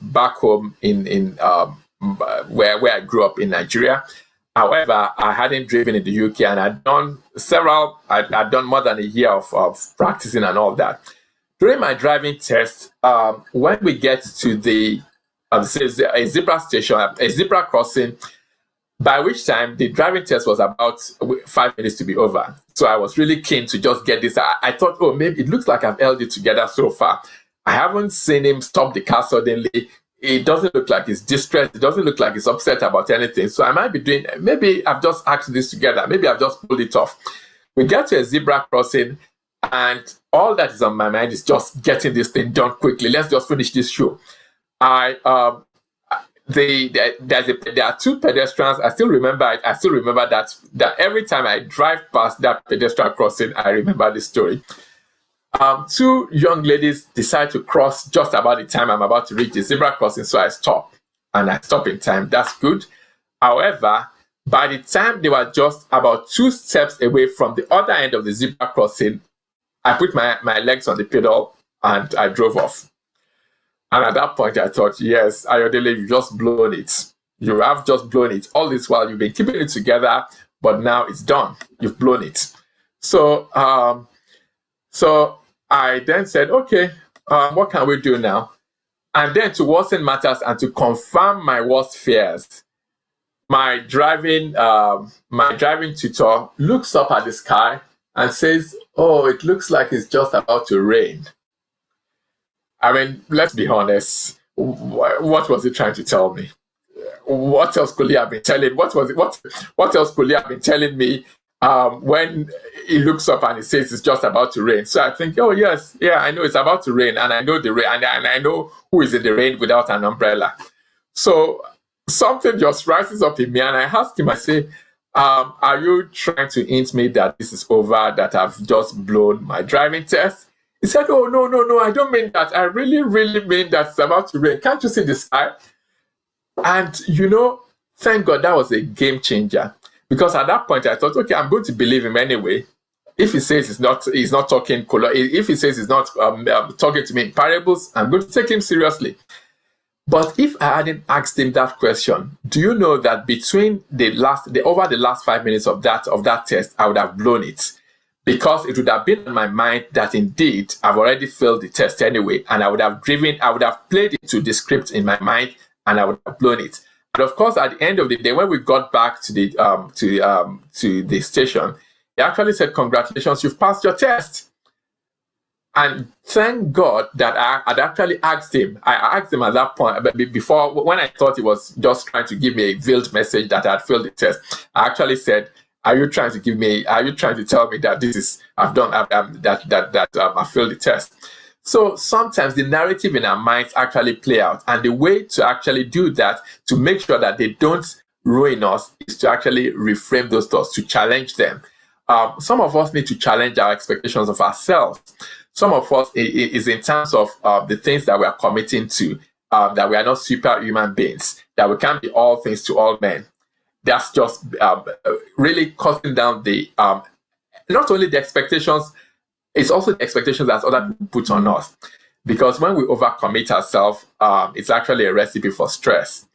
back home in where I grew up in Nigeria. However, I hadn't driven in the UK, and I'd done more than a year of practicing and all that. During my driving test, when we get to a zebra station, a zebra crossing, by which time the driving test was about 5 minutes to be over. So I was really keen to just get this. I thought, oh, maybe it looks like I've held it together so far. I haven't seen him stop the car suddenly. It doesn't look like he's distressed. It doesn't look like he's upset about anything. So I might be maybe I've just hacked this together. Maybe I've just pulled it off. We get to a zebra crossing, and all that is on my mind is just getting this thing done quickly. Let's just finish this show. There are two pedestrians. I still remember that every time I drive past that pedestrian crossing, I remember this story. Two young ladies decide to cross just about the time I'm about to reach the zebra crossing, so I stop, and I stop in time. That's good. However, by the time they were just about 2 steps away from the other end of the zebra crossing, I put my legs on the pedal and I drove off. And at that point, I thought, yes, Ayodele, you've just blown it. You have just blown it. All this while, you've been keeping it together, but now it's done. You've blown it. So I then said, okay, what can we do now? And then to worsen matters and to confirm my worst fears, my driving tutor looks up at the sky and says, oh, it looks like it's just about to rain. I mean, let's be honest. What was he trying to tell me? What else could he have been telling? What else could he have been telling me when he looks up and he says it's just about to rain? So I think, oh yes, yeah, I know it's about to rain, and I know the rain, and I know who is in the rain without an umbrella. So something just rises up in me, and I ask him, I say, are you trying to hint me that this is over, that I've just blown my driving test? He said, oh, no, I don't mean that. I really, really mean that it's about to rain. Can't you see the sky? And, thank God that was a game changer. Because at that point, I thought, okay, I'm going to believe him anyway. If he says he's not talking color, if he says he's not talking to me in parables, I'm going to take him seriously. But if I hadn't asked him that question, do you know that between over the last 5 minutes of that test, I would have blown it? Because it would have been in my mind that indeed I've already failed the test anyway, and I would have played it to the script in my mind, and I would have blown it. And of course, at the end of the day, when we got back to the station, he actually said, "Congratulations, you've passed your test." And thank God that I'd actually asked him. I asked him at that point, before, when I thought he was just trying to give me a veiled message that I had failed the test. I actually said, Are you trying to tell me that I failed the test? So sometimes the narrative in our minds actually play out, and the way to actually do that, to make sure that they don't ruin us, is to actually reframe those thoughts, to challenge them. Some of us need to challenge our expectations of ourselves. Some of us is in terms of the things that we are committing to, that we are not superhuman beings, that we can't be all things to all men. That's just really cutting down the not only the expectations it's also the expectations that other people put on us. Because when we overcommit ourselves, it's actually a recipe for stress.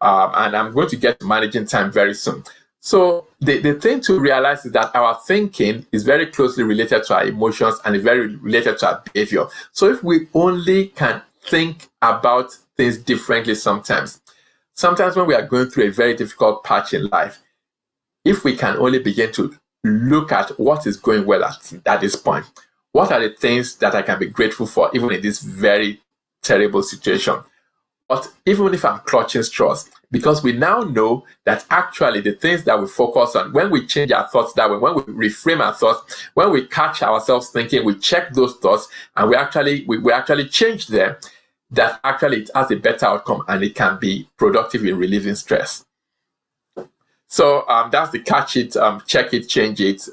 And I'm going to get to managing time very soon. So the thing to realize is that our thinking is very closely related to our emotions and is very related to our behavior. So if we only can think about things differently sometimes when we are going through a very difficult patch in life, if we can only begin to look at what is going well at this point, what are the things that I can be grateful for even in this very terrible situation? But even if I'm clutching straws, because we now know that actually the things that we focus on, when we change our thoughts that way, when we reframe our thoughts, when we catch ourselves thinking, we check those thoughts and we actually change them, that actually it has a better outcome and it can be productive in relieving stress. So that's the catch it, check it, change it,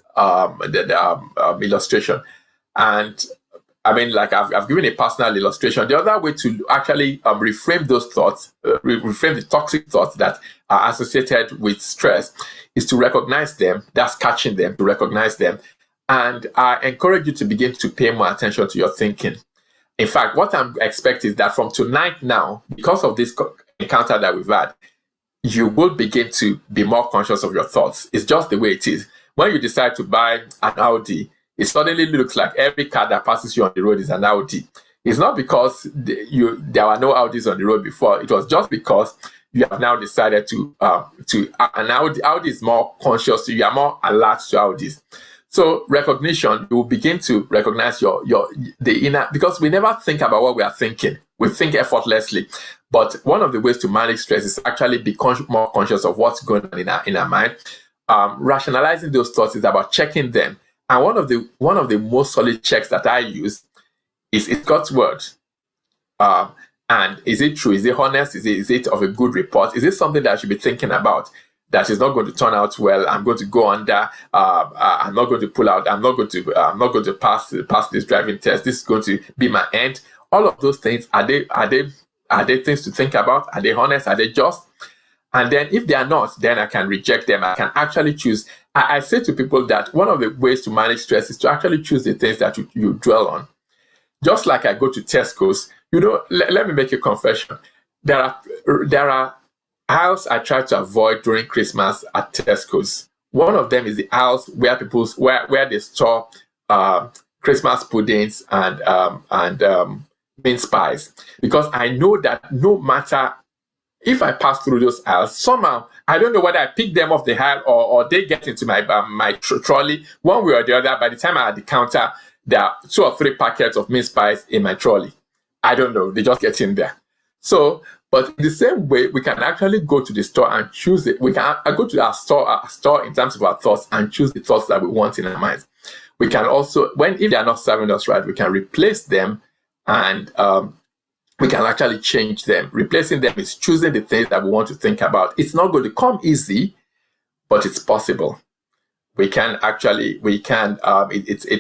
illustration. And I mean, like I've given a personal illustration. The other way to actually reframe those thoughts, reframe the toxic thoughts that are associated with stress, is to recognize them. That's catching them, to recognize them. And I encourage you to begin to pay more attention to your thinking. In fact, what I'm expecting is that from tonight now, because of this encounter that we've had, you will begin to be more conscious of your thoughts. It's just the way it is. When you decide to buy an Audi, it suddenly looks like every car that passes you on the road is an Audi. It's not because there were no Audis on the road before. It was just because you have now decided to an Audi is more conscious. So you are more alert to Audis. So recognition, you will begin to recognize the inner, because we never think about what we are thinking. We think effortlessly. But one of the ways to manage stress is actually be more conscious of what's going on in our mind. Rationalizing those thoughts is about checking them. And one of the most solid checks that I use is God's word. And is it true? Is it honest? Is it of a good report? Is it something that I should be thinking about that is not going to turn out well? I'm going to go under. I'm not going to pull out. I'm not going to pass this driving test. This is going to be my end. All of those things, are they things to think about? Are they honest? Are they just? And then if they are not, then I can reject them. I can actually choose. I say to people that one of the ways to manage stress is to actually choose the things that you dwell on. Just like I go to Tesco's, let me make a confession. There are aisles I try to avoid during Christmas at Tesco's. One of them is the aisles where where they store Christmas puddings and mince pies, because I know that no matter if I pass through those aisles, somehow, I don't know whether I pick them off the aisle or they get into my trolley, one way or the other. By the time I'm at the counter, there are 2 or 3 packets of mince pies in my trolley. I don't know. They just get in there. So, but in the same way, we can actually go to the store and choose it. We can go to our store in terms of our thoughts and choose the thoughts that we want in our minds. We can also, if they are not serving us right, we can replace them and we can actually change them. Replacing them is choosing the things that we want to think about. It's not going to come easy, but it's possible. It's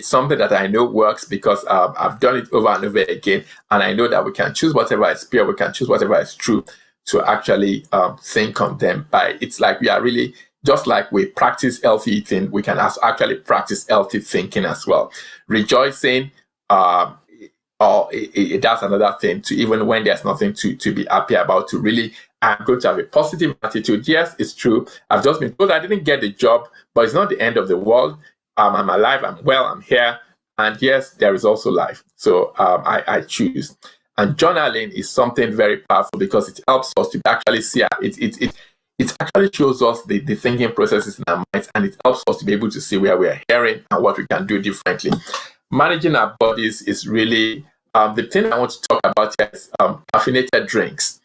something that I know works because I've done it over and over again. And I know that we can choose whatever is pure, we can choose whatever is true to actually think on them. It's like we are really, just like we practice healthy eating, we can actually practice healthy thinking as well. Rejoicing, that's another thing, to even when there's nothing to be happy about, to really, I'm going to have a positive attitude. Yes, it's true. I've just been told I didn't get the job, but it's not the end of the world. I'm alive, I'm well, I'm here. And yes, there is also life. So I choose. And journaling is something very powerful because it helps us to actually see it actually shows us the thinking processes in our minds, and it helps us to be able to see where we are hearing and what we can do differently. Managing our bodies is really the thing I want to talk about here is caffeinated drinks.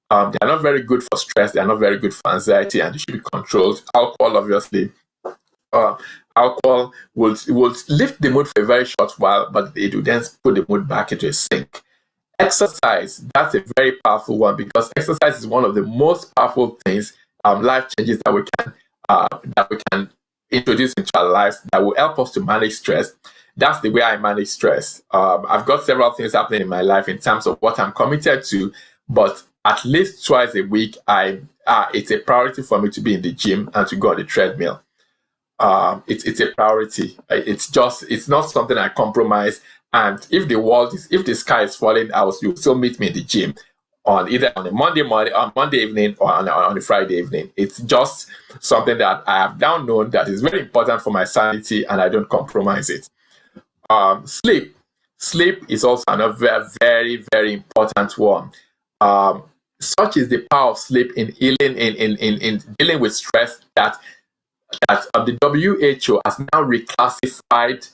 They are not very good for stress. They are not very good for anxiety, and they should be controlled. Alcohol, obviously, alcohol will lift the mood for a very short while, but it will then put the mood back into a sink. Exercise, that's a very powerful one, because exercise is one of the most powerful things, life changes that we can introduce into our lives that will help us to manage stress. That's the way I manage stress. I've got several things happening in my life in terms of what I'm committed to, but at least twice a week, it's a priority for me to be in the gym and to go on the treadmill. it's a priority. It's not something I compromise. And if the sky is falling, you'll still meet me in the gym on either on a Monday morning, on Monday evening, or on a Friday evening. It's just something that I have now known that is very important for my sanity, and I don't compromise it. Sleep. Sleep is also another very, very, very important one. Such is the power of sleep in healing, in dealing with stress, that the WHO has now reclassified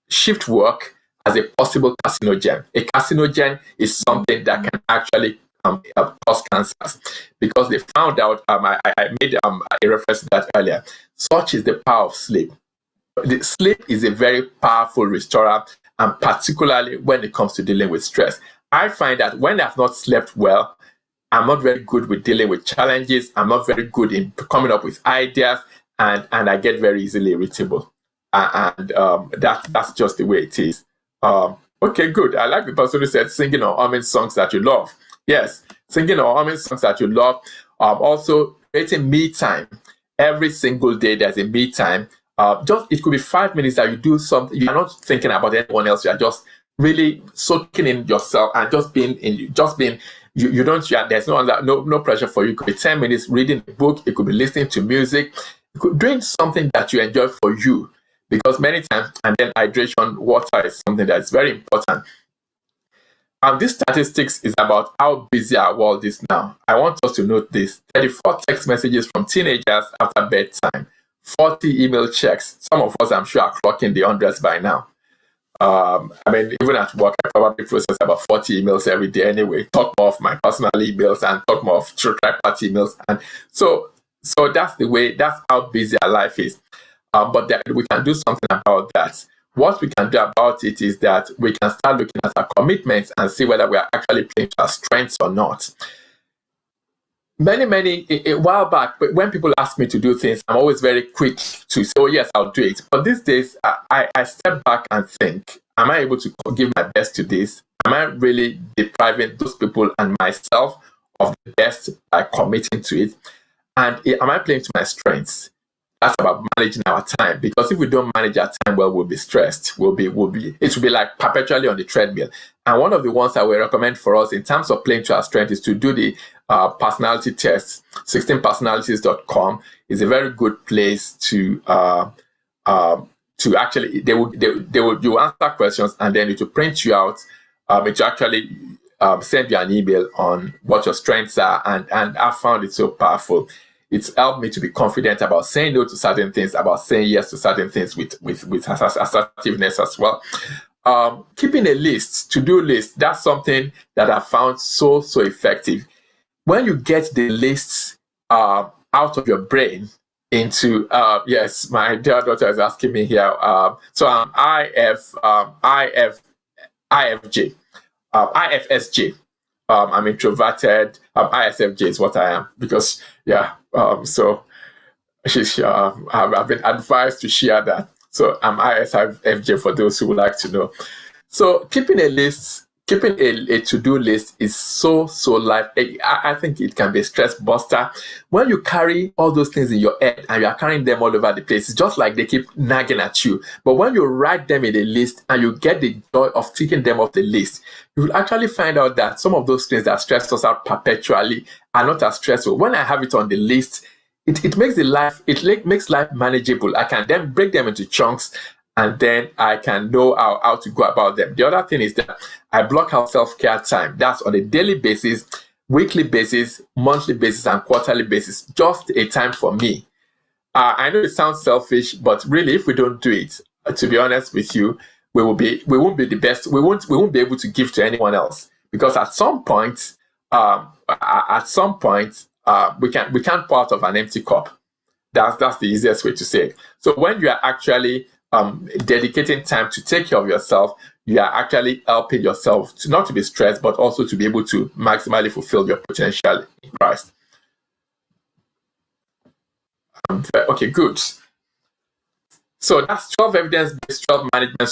shift work as a possible carcinogen. A carcinogen is something that can actually cause cancers, because they found out, I made a reference to that earlier. Such is the power of sleep. The sleep is a very powerful restorer, and particularly when it comes to dealing with stress. I find that when I've not slept well, I'm not very good with dealing with challenges. I'm not very good in coming up with ideas, and I get very easily irritable. That's just the way it is. Okay, good. I like the person who said singing or humming songs that you love. Yes, singing or humming songs that you love. Also, creating me time. Every single day there's a me time. It could be 5 minutes that you do something. You're not thinking about anyone else. You're just really soaking in yourself and just being. You don't. There's no pressure for you. It could be 10 minutes reading a book. It could be listening to music. It could be doing something that you enjoy for you. Because many times, and then hydration, water is something that is very important. And this statistics is about how busy our world is now. I want us to note this: 34 text messages from teenagers after bedtime. 40 email checks. Some of us, I'm sure, are clocking the hundreds by now. Even at work, I probably process about 40 emails every day anyway. Talk more of my personal emails and talk more of Tripart emails. And so that's the way, that's how busy our life is. But we can do something about that. What we can do about it is that we can start looking at our commitments and see whether we are actually playing to our strengths or not. A while back, when people ask me to do things, I'm always very quick to say, oh yes, I'll do it. But these days, I step back and think, am I able to give my best to this? Am I really depriving those people and myself of the best by committing to it? And am I playing to my strengths? That's about managing our time, because if we don't manage our time well, we'll be stressed. It will be like perpetually on the treadmill. And one of the ones I will recommend for us in terms of playing to our strength is to do the personality test. 16personalities.com is a very good place to actually, you answer questions, and then it will print you out. It will actually send you an email on what your strengths are, and I found it so powerful. It's helped me to be confident about saying no to certain things, about saying yes to certain things with assertiveness as well. Keeping a list, to-do list, that's something that I found so effective. When you get the lists out of your brain into, yes, my dear daughter is asking me here. So I'm IFSJ. I'm introverted. ISFJ is what I am, because so I've been advised to share that. So I'm ISFJ for those who would like to know. So keeping a to-do list is so life. I think it can be a stress buster. When you carry all those things in your head and you are carrying them all over the place, it's just like they keep nagging at you. But when you write them in a list and you get the joy of taking them off the list, you will actually find out that some of those things that stress us out perpetually are not as stressful. When I have it on the list, it makes makes life manageable. I can then break them into chunks, and then I can know how to go about them. The other thing is that I block out self-care time. That's on a daily basis, weekly basis, monthly basis, and quarterly basis. Just a time for me. I know it sounds selfish, but really, if we don't do it, to be honest with you, we won't be the best. We won't be able to give to anyone else, because at some point, we can't pour out of an empty cup. That's the easiest way to say it. So when you are actually dedicating time to take care of yourself, you are actually helping yourself to not to be stressed, but also to be able to maximally fulfill your potential in Christ. Okay, good. So that's 12 evidence-based 12 management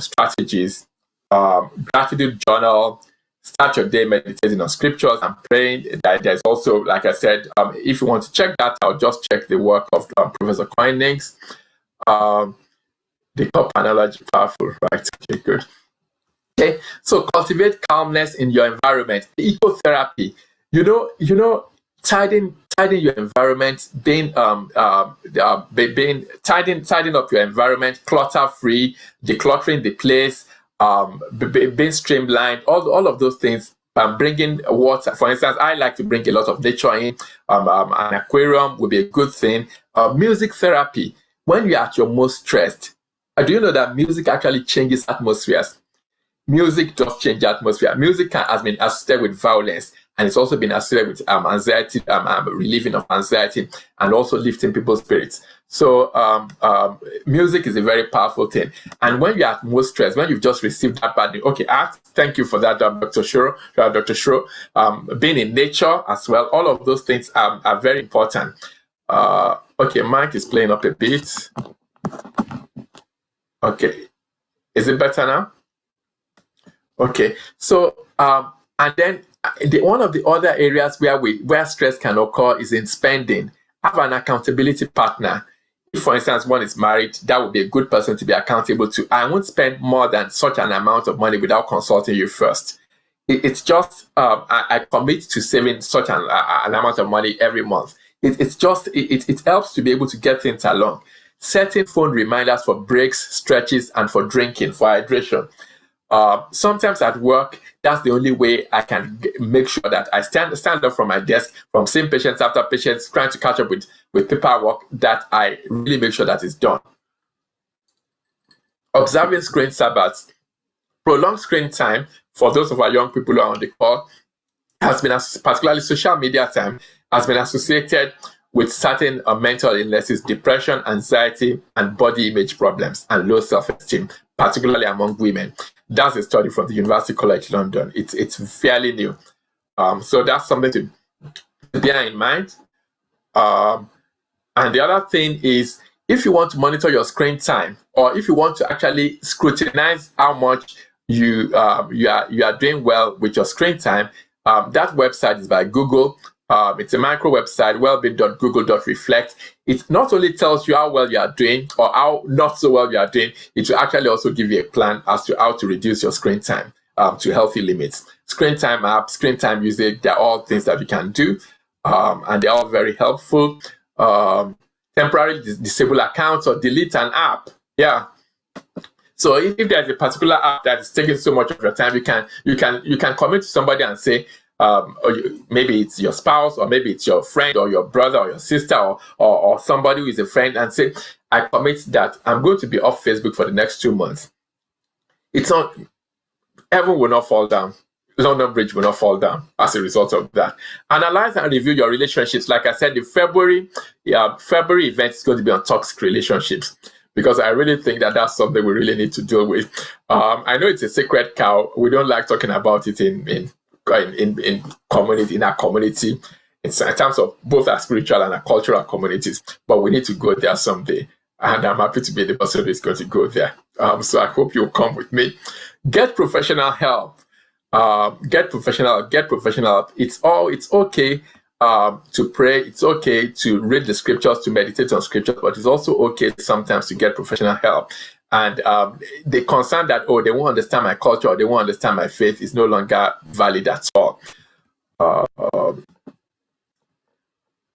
strategies. Gratitude journal, start your day meditating on scriptures and praying. There's also, like I said, if you want to check that out, just check the work of Professor Koenig's. The cup analogy, powerful, right? Okay, good. Okay, so cultivate calmness in your environment. Ecotherapy, tidying your environment, being tidying up your environment, clutter free, decluttering the place, being streamlined, all of those things. Bringing water, for instance, I like to bring a lot of nature in. An aquarium would be a good thing. Music therapy, when you're at your most stressed. Do you know that music actually changes atmospheres? Music does change the atmosphere. Music has been associated with violence, and it's also been associated with anxiety, relieving of anxiety, and also lifting people's spirits. So music is a very powerful thing. And when you're at most stress, when you've just received that bad news, okay, thank you for that, Dr. Shro. Being in nature as well, all of those things are very important. Okay, Mike is playing up a bit. Okay, is it better now? Okay, so and then one of the other areas where stress can occur is in spending. Have an accountability partner. If, for instance, one is married, that would be a good person to be accountable to. I won't spend more than such an amount of money without consulting you first. It's just I commit to saving such an amount of money every month. It helps to be able to get things along. Setting phone reminders for breaks, stretches, and for drinking, for hydration. Sometimes at work, that's the only way I can make sure that I stand up from my desk, from seeing patients after patients, trying to catch up with paperwork, that I really make sure that it's done. Observing screen Sabbaths. Prolonged screen time, for those of our young people who are on the call, has been, particularly social media time, has been associated with certain mental illnesses, depression, anxiety, and body image problems, and low self-esteem, particularly among women. That's a study from the University College London. It's fairly new. So that's something to bear in mind. And the other thing is, if you want to monitor your screen time, or if you want to actually scrutinize how much you are doing well with your screen time, that website is by Google. It's a micro website, wellbeing.google.reflect. It not only tells you how well you are doing or how not so well you are doing, it will actually also give you a plan as to how to reduce your screen time to healthy limits. Screen time apps, screen time usage, they're all things that you can do, and they're all very helpful. Temporarily disable accounts or delete an app. Yeah. So if there's a particular app that is taking so much of your time, you can commit to somebody and say, maybe it's your spouse, or maybe it's your friend or your brother or your sister or somebody who is a friend, and say, I commit that I'm going to be off Facebook for the next 2 months. It's not, heaven will not fall down. London Bridge will not fall down as a result of that. Analyze and review your relationships. Like I said, the February event is going to be on toxic relationships, because I really think that that's something we really need to deal with. I know it's a sacred cow. We don't like talking about it in our community, in terms of both our spiritual and our cultural communities, but we need to go there someday, and I'm happy to be the person who's going to go there. So I hope you'll come with me. Get professional help. Get professional. It's okay to pray. It's okay to read the scriptures, to meditate on scriptures, but it's also okay sometimes to get professional help. And the concern that, they won't understand my culture or they won't understand my faith, is no longer valid at all.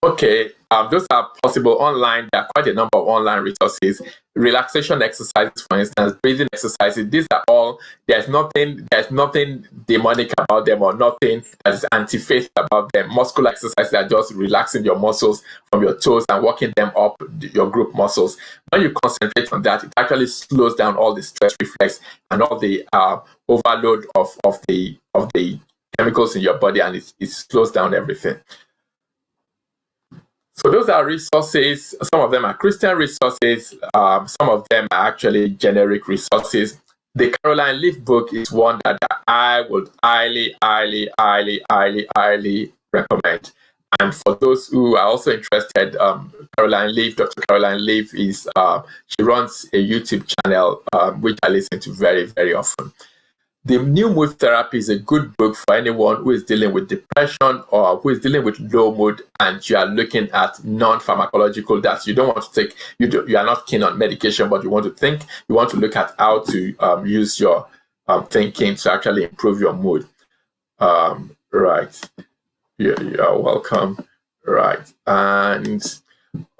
Okay, those are possible online. There are quite a number of online resources. Relaxation exercises, for instance, breathing exercises. These are all, there's nothing demonic about them, or nothing that is anti-faith about them. Muscular exercises are just relaxing your muscles from your toes and working them up, your group muscles. When you concentrate on that, it actually slows down all the stress reflex and all the overload of the chemicals in your body, and it slows down everything. So those are resources. Some of them are Christian resources. Some of them are actually generic resources. The Caroline Leaf book is one that I would highly recommend. And for those who are also interested, Caroline Leaf, Dr. Caroline Leaf, she runs a YouTube channel which I listen to very, very often. The New Mood Therapy is a good book for anyone who is dealing with depression or who is dealing with low mood, and you are looking at non-pharmacological, that you don't want to take, you are not keen on medication, but you want to look at how to use your thinking to actually improve your mood. Right. Yeah, you're welcome. Right. And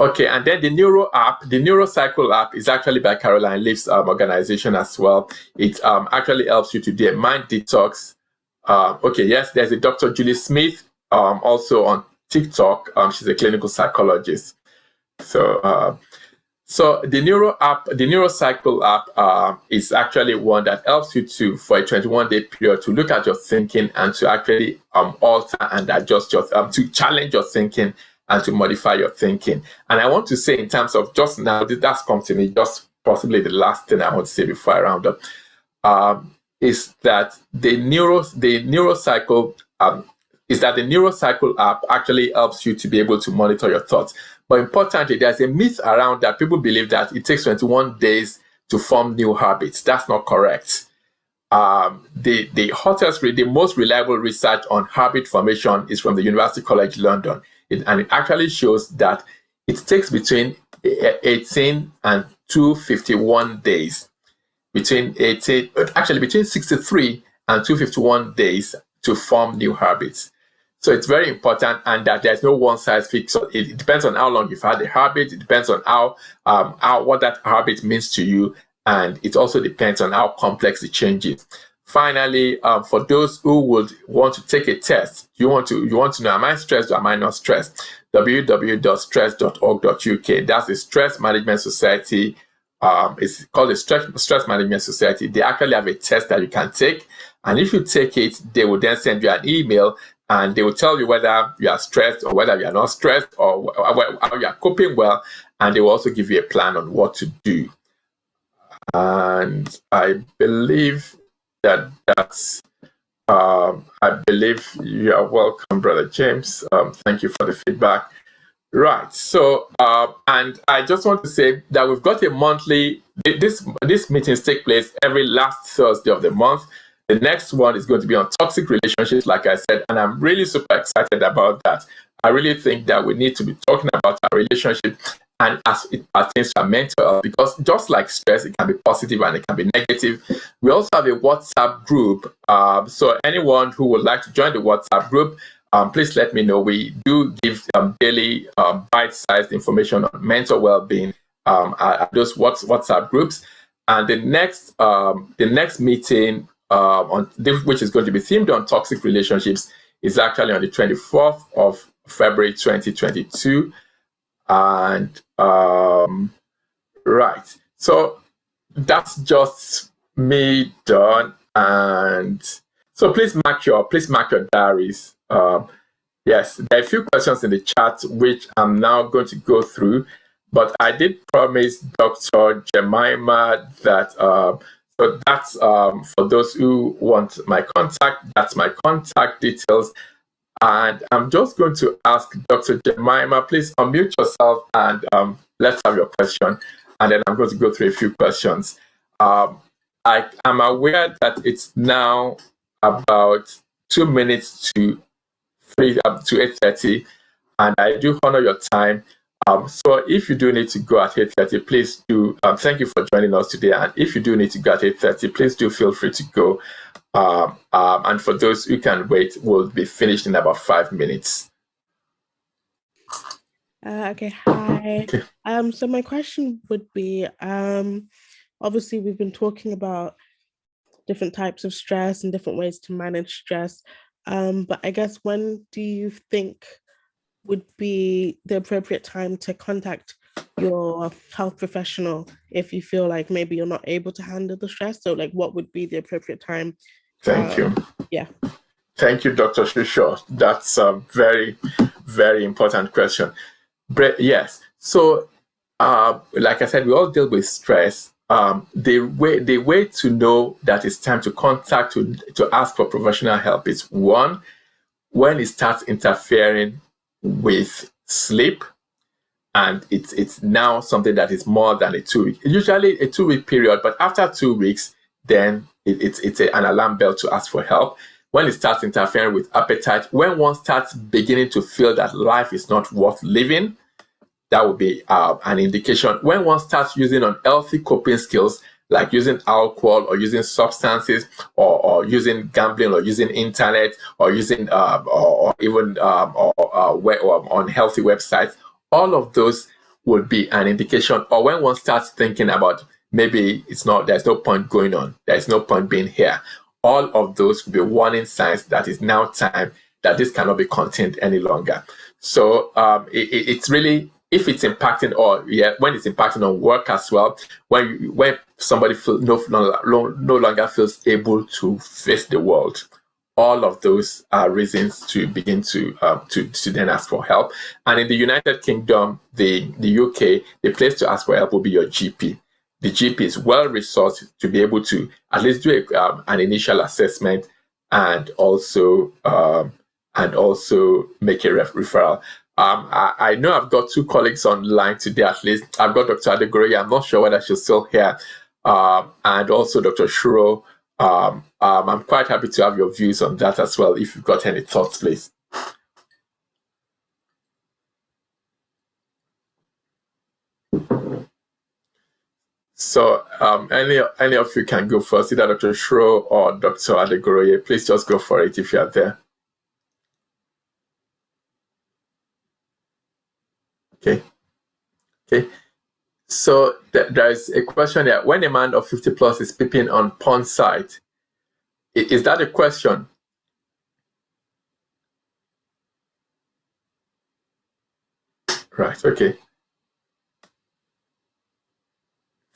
okay, and then the Neurocycle app is actually by Caroline Leaf's organization as well. It actually helps you to do a mind detox. Okay, yes, there's a Dr. Julie Smith also on TikTok. She's a clinical psychologist. So the Neurocycle app is actually one that helps you to, for a 21-day period, to look at your thinking and to actually alter and adjust to challenge your thinking and to modify your thinking. And I want to say, in terms of just now, that's come to me, just possibly the last thing I want to say before I round up, is that the Neurocycle app actually helps you to be able to monitor your thoughts. But importantly, there's a myth around that people believe that it takes 21 days to form new habits. That's not correct. The most reliable research on habit formation is from the University College London. And it actually shows that it takes between 18 and 251 days, between 63 and 251 days to form new habits. So it's very important, and that there's no one size fits all. It depends on how long you've had the habit. It depends on how what that habit means to you, and it also depends on how complex the change is. Finally, for those who would want to take a test, you want to know, am I stressed or am I not stressed? www.stress.org.uk. That's the Stress Management Society. It's called the Stress Management Society. They actually have a test that you can take, and if you take it, they will then send you an email, and they will tell you whether you are stressed or whether you are not stressed, or how you are coping well, and they will also give you a plan on what to do. And I believe that's I believe you are welcome, Brother James. Thank you for the feedback. Right. So, and I just want to say that we've got a monthly. These meetings take place every last Thursday of the month. The next one is going to be on toxic relationships, like I said, and I'm really super excited about that. I really think that we need to be talking about our relationship and as it pertains to our mental health, because just like stress, it can be positive and it can be negative. We also have a WhatsApp group. So anyone who would like to join the WhatsApp group, please let me know. We do give daily bite-sized information on mental well-being at those WhatsApp groups. And the next meeting, which is going to be themed on toxic relationships, is actually on the 24th of February 2022. And right, so that's just me done. And so please mark your diaries. Yes, there are a few questions in the chat which I'm now going to go through, but I did promise Dr. Jemima that so that's for those who want my contact, that's my contact details. And I'm just going to ask Dr. Jemima, please unmute yourself and let's have your question. And then I'm going to go through a few questions. I am aware that it's now about 2 minutes to 8:30, and I do honor your time. So if you do need to go at 8:30, please do. Thank you for joining us today. And if you do need to go at 8:30, please do feel free to go. And for those who can wait, we'll be finished in about 5 minutes. Okay, hi. Okay. So my question would be, obviously we've been talking about different types of stress and different ways to manage stress. But I guess, when do you think would be the appropriate time to contact your health professional if you feel like maybe you're not able to handle the stress? So like, what would be the appropriate time? Thank you. Yeah. Thank you, Dr. Shishaw. That's a very, very important question. Yes. So, like I said, we all deal with stress. The way to know that it's time to contact to ask for professional help is, one, when it starts interfering with sleep, and it's now something that is more than a 2 week. Usually a 2 week period, but after 2 weeks, then it's an alarm bell to ask for help. When it starts interfering with appetite, when one starts beginning to feel that life is not worth living, that would be an indication. When one starts using unhealthy coping skills, like using alcohol or using substances or using gambling or using internet or using or even unhealthy websites, all of those would be an indication. Or when one starts thinking about maybe there's no point going on, there's no point being here, all of those would be warning signs that it's now time that this cannot be contained any longer. So it's really, if it's impacting, when it's impacting on work as well, when somebody no longer feels able to face the world, all of those are reasons to begin to then ask for help. And in the United Kingdom, the UK, the place to ask for help will be your GP. The GP is well resourced to be able to at least do an initial assessment and also make a referral. I know I've got two colleagues online today at least. I've got Dr. Adegoroye. I'm not sure whether she's still here, and also Dr. Shuro. I'm quite happy to have your views on that as well. If you've got any thoughts, please. So any of you can go first, either Dr. Shuro or Dr. Adegoroye. Please just go for it if you are there. Okay. So there is a question here. When a man of 50 plus is peeping on porn site, is that a question? Right. Okay.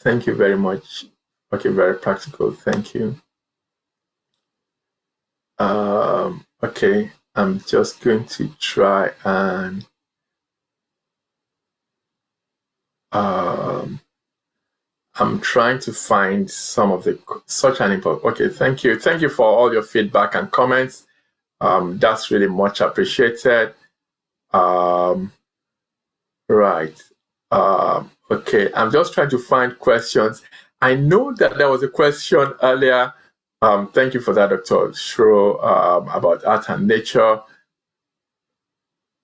Thank you very much. Okay, very practical. Thank you. Okay, I'm just going to try and I'm trying to find some of such an important. Okay, thank you for all your feedback and comments. That's really much appreciated. Right. Okay, I'm just trying to find questions. I know that there was a question earlier. Thank you for that, Dr. Shuro, about art and nature.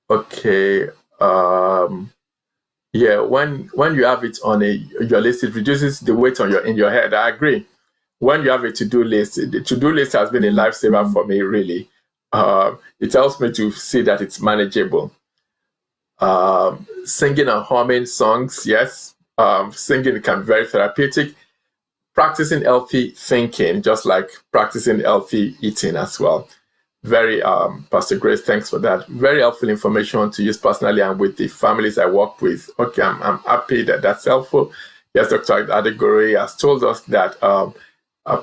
Okay. Yeah, when you have it on your list, it reduces the weight in your head. I agree. When you have a to-do list, the to-do list has been a lifesaver for me, really. It helps me to see that it's manageable. Singing and humming songs, yes. Singing can be very therapeutic. Practicing healthy thinking, just like practicing healthy eating as well. Very, Pastor Grace, thanks for that. Very helpful information to use personally and with the families I work with. Okay, I'm happy that that's helpful. Yes, Dr. Adegoroye has told us that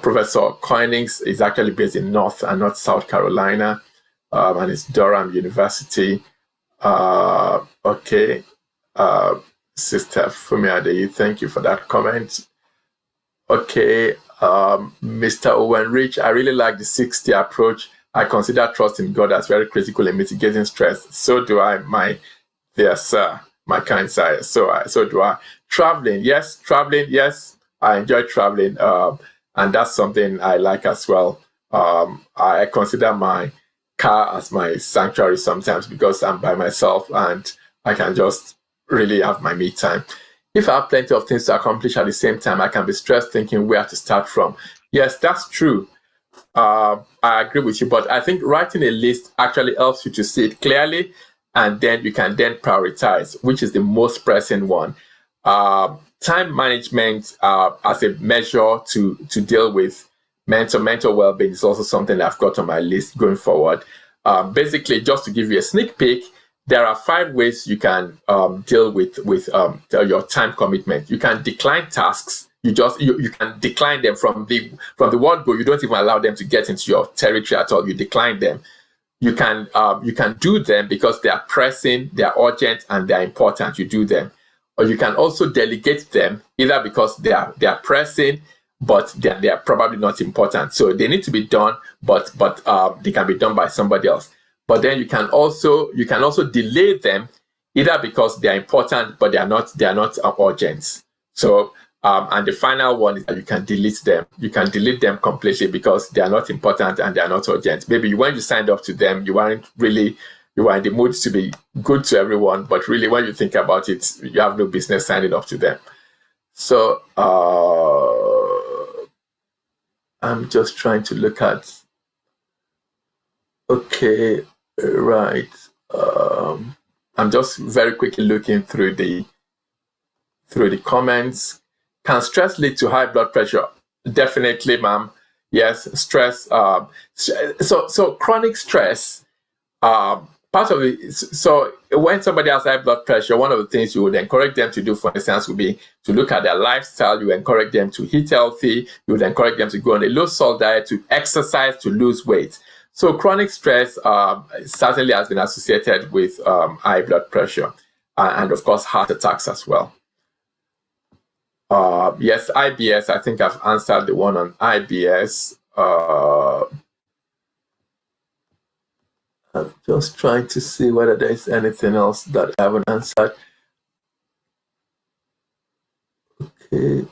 Professor Koenig's is actually based in North and not South Carolina, and it's Durham University. Okay, Sister Fumi Adeyi, thank you for that comment. Okay, Mr. Owen Rich, I really like the 60 approach. I consider trust in God as very critical in mitigating stress. So do I, my dear sir, my kind sir. So do I. Traveling, yes. I enjoy traveling, and that's something I like as well. I consider my car as my sanctuary sometimes because I'm by myself and I can just really have my me time. If I have plenty of things to accomplish at the same time, I can be stressed thinking where to start from. Yes, that's true. I agree with you, but I think writing a list actually helps you to see it clearly, and then you can then prioritize which is the most pressing one. Time management as a measure to deal with mental well-being is also something I've got on my list going forward. Basically, just to give you a sneak peek, there are 5 ways you can deal with your time commitment. You can decline tasks. You can decline them from the word go. You don't even allow them to get into your territory at all. You decline them. You can do them because they are pressing, they are urgent, and they are important. You do them, or you can also delegate them either because they are pressing, but they are probably not important. So they need to be done, but they can be done by somebody else. But then you can also delay them either because they are important, but they are not urgent. So And the final one is that you can delete them. You can delete them completely because they are not important and they are not urgent. Maybe when you signed up to them, you were in the mood to be good to everyone, but really when you think about it, you have no business signing up to them. So I'm just trying to look at, okay, right. I'm just very quickly looking through the comments. Can stress lead to high blood pressure? Definitely, ma'am. Yes, stress. So chronic stress, part of it. So when somebody has high blood pressure, one of the things you would encourage them to do, for instance, would be to look at their lifestyle. You encourage them to eat healthy. You would encourage them to go on a low salt diet, to exercise, to lose weight. So chronic stress certainly has been associated with high blood pressure and of course heart attacks as well. Yes, IBS. I think I've answered the one on IBS. I'm just trying to see whether there's anything else that I haven't answered. Okay.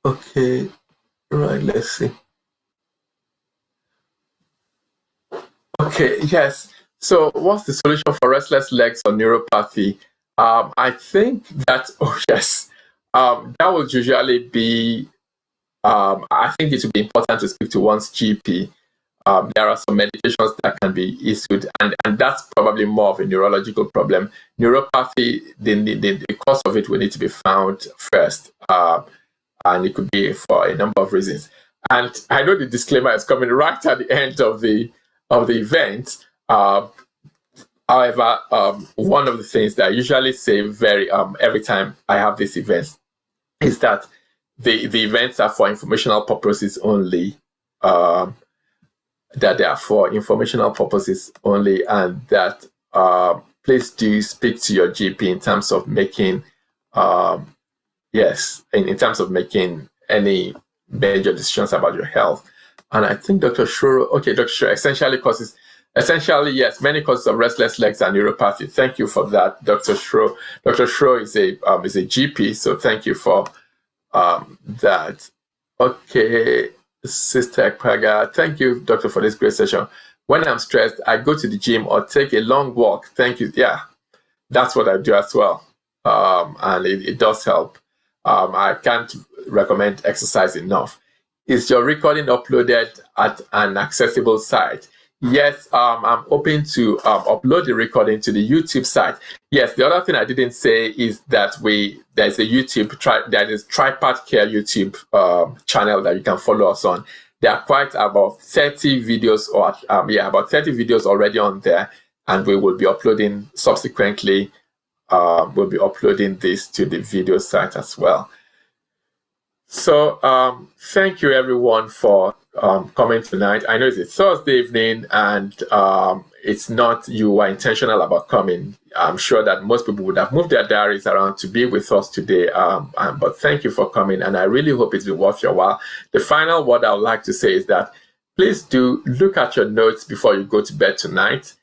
Okay. Right. Let's see. Okay, yes. So what's the solution for restless legs or neuropathy? I think that, that would usually be, I think it would be important to speak to one's GP. There are some medications that can be issued, and that's probably more of a neurological problem. Neuropathy, the cause of it will need to be found first, and it could be for a number of reasons. And I know the disclaimer is coming right at the end of the event. However, one of the things that I usually say every time I have these events is that the events are for informational purposes only. That they are for informational purposes only, and that please do speak to your GP in terms of making in terms of making any major decisions about your health. And I think Dr. Shuro, Dr. Shuro, essentially, yes, many causes of restless legs and neuropathy. Thank you for that, Dr. Shuro. Dr. Shuro is a GP, so thank you for that. Okay, Sister Ekpaga, thank you, Doctor, for this great session. When I'm stressed, I go to the gym or take a long walk. Thank you. Yeah, that's what I do as well, and it does help. I can't recommend exercise enough. Is your recording uploaded at an accessible site? Yes, I'm hoping to upload the recording to the YouTube site. Yes, the other thing I didn't say is that there's a there is Tripart Care YouTube channel that you can follow us on. There are quite about 30 videos about 30 videos already on there, and we will be uploading subsequently. We'll be uploading this to the video site as well. So thank you everyone for coming tonight. I know it's a Thursday evening, and it's not you are intentional about coming. I'm sure that most people would have moved their diaries around to be with us today, but thank you for coming, and I really hope it's been worth your while. The final word I would like to say is that please do look at your notes before you go to bed tonight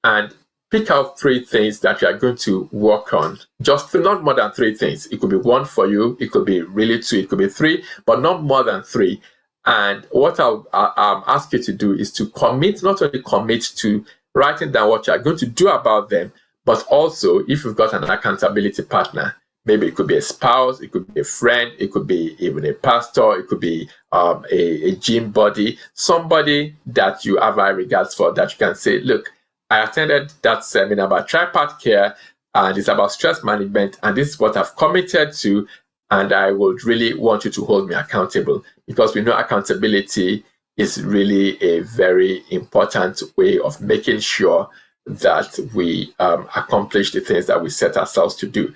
and pick out 3 things that you are going to work on. Just not more than 3 things. It could be 1 for you, it could be really 2, it could be 3, but not more than 3. And what I'll ask you to do is to not only commit to writing down what you're going to do about them, but also if you've got an accountability partner, maybe it could be a spouse, it could be a friend, it could be even a pastor, it could be a gym buddy, somebody that you have high regards for, that you can say, look, I attended that seminar about Tripart Care, and it's about stress management, and this is what I've committed to, and I would really want you to hold me accountable, because we know accountability is really a very important way of making sure that we accomplish the things that we set ourselves to do.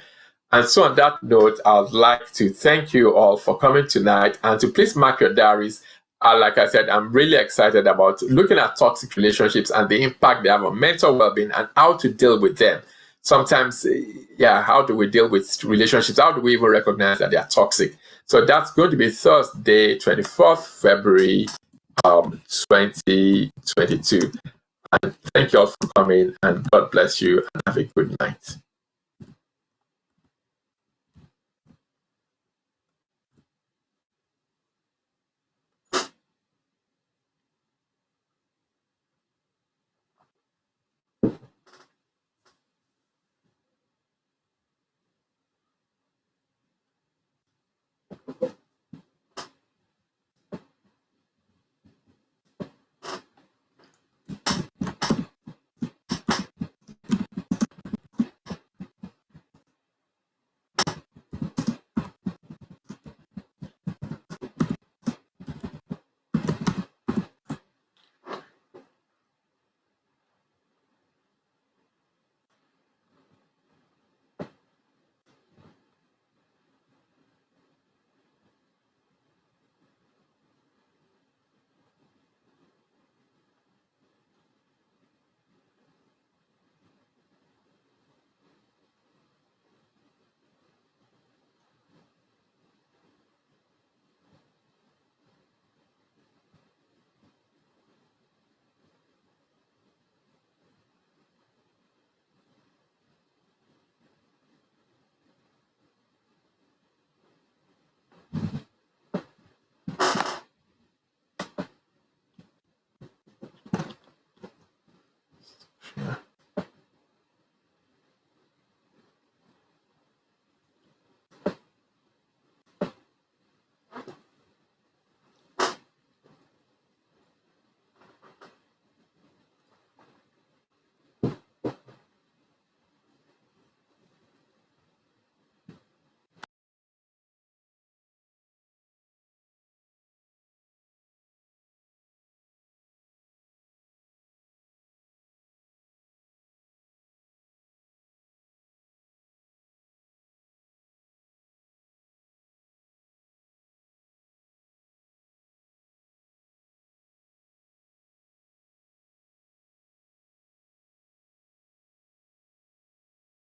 And so on that note, I would like to thank you all for coming tonight, and to please mark your diaries. Like I said, I'm really excited about looking at toxic relationships and the impact they have on mental well-being and how to deal with them. Sometimes, how do we deal with relationships? How do we even recognize that they are toxic? So that's going to be Thursday, 24th February 2022. And thank you all for coming, and God bless you, and have a good night.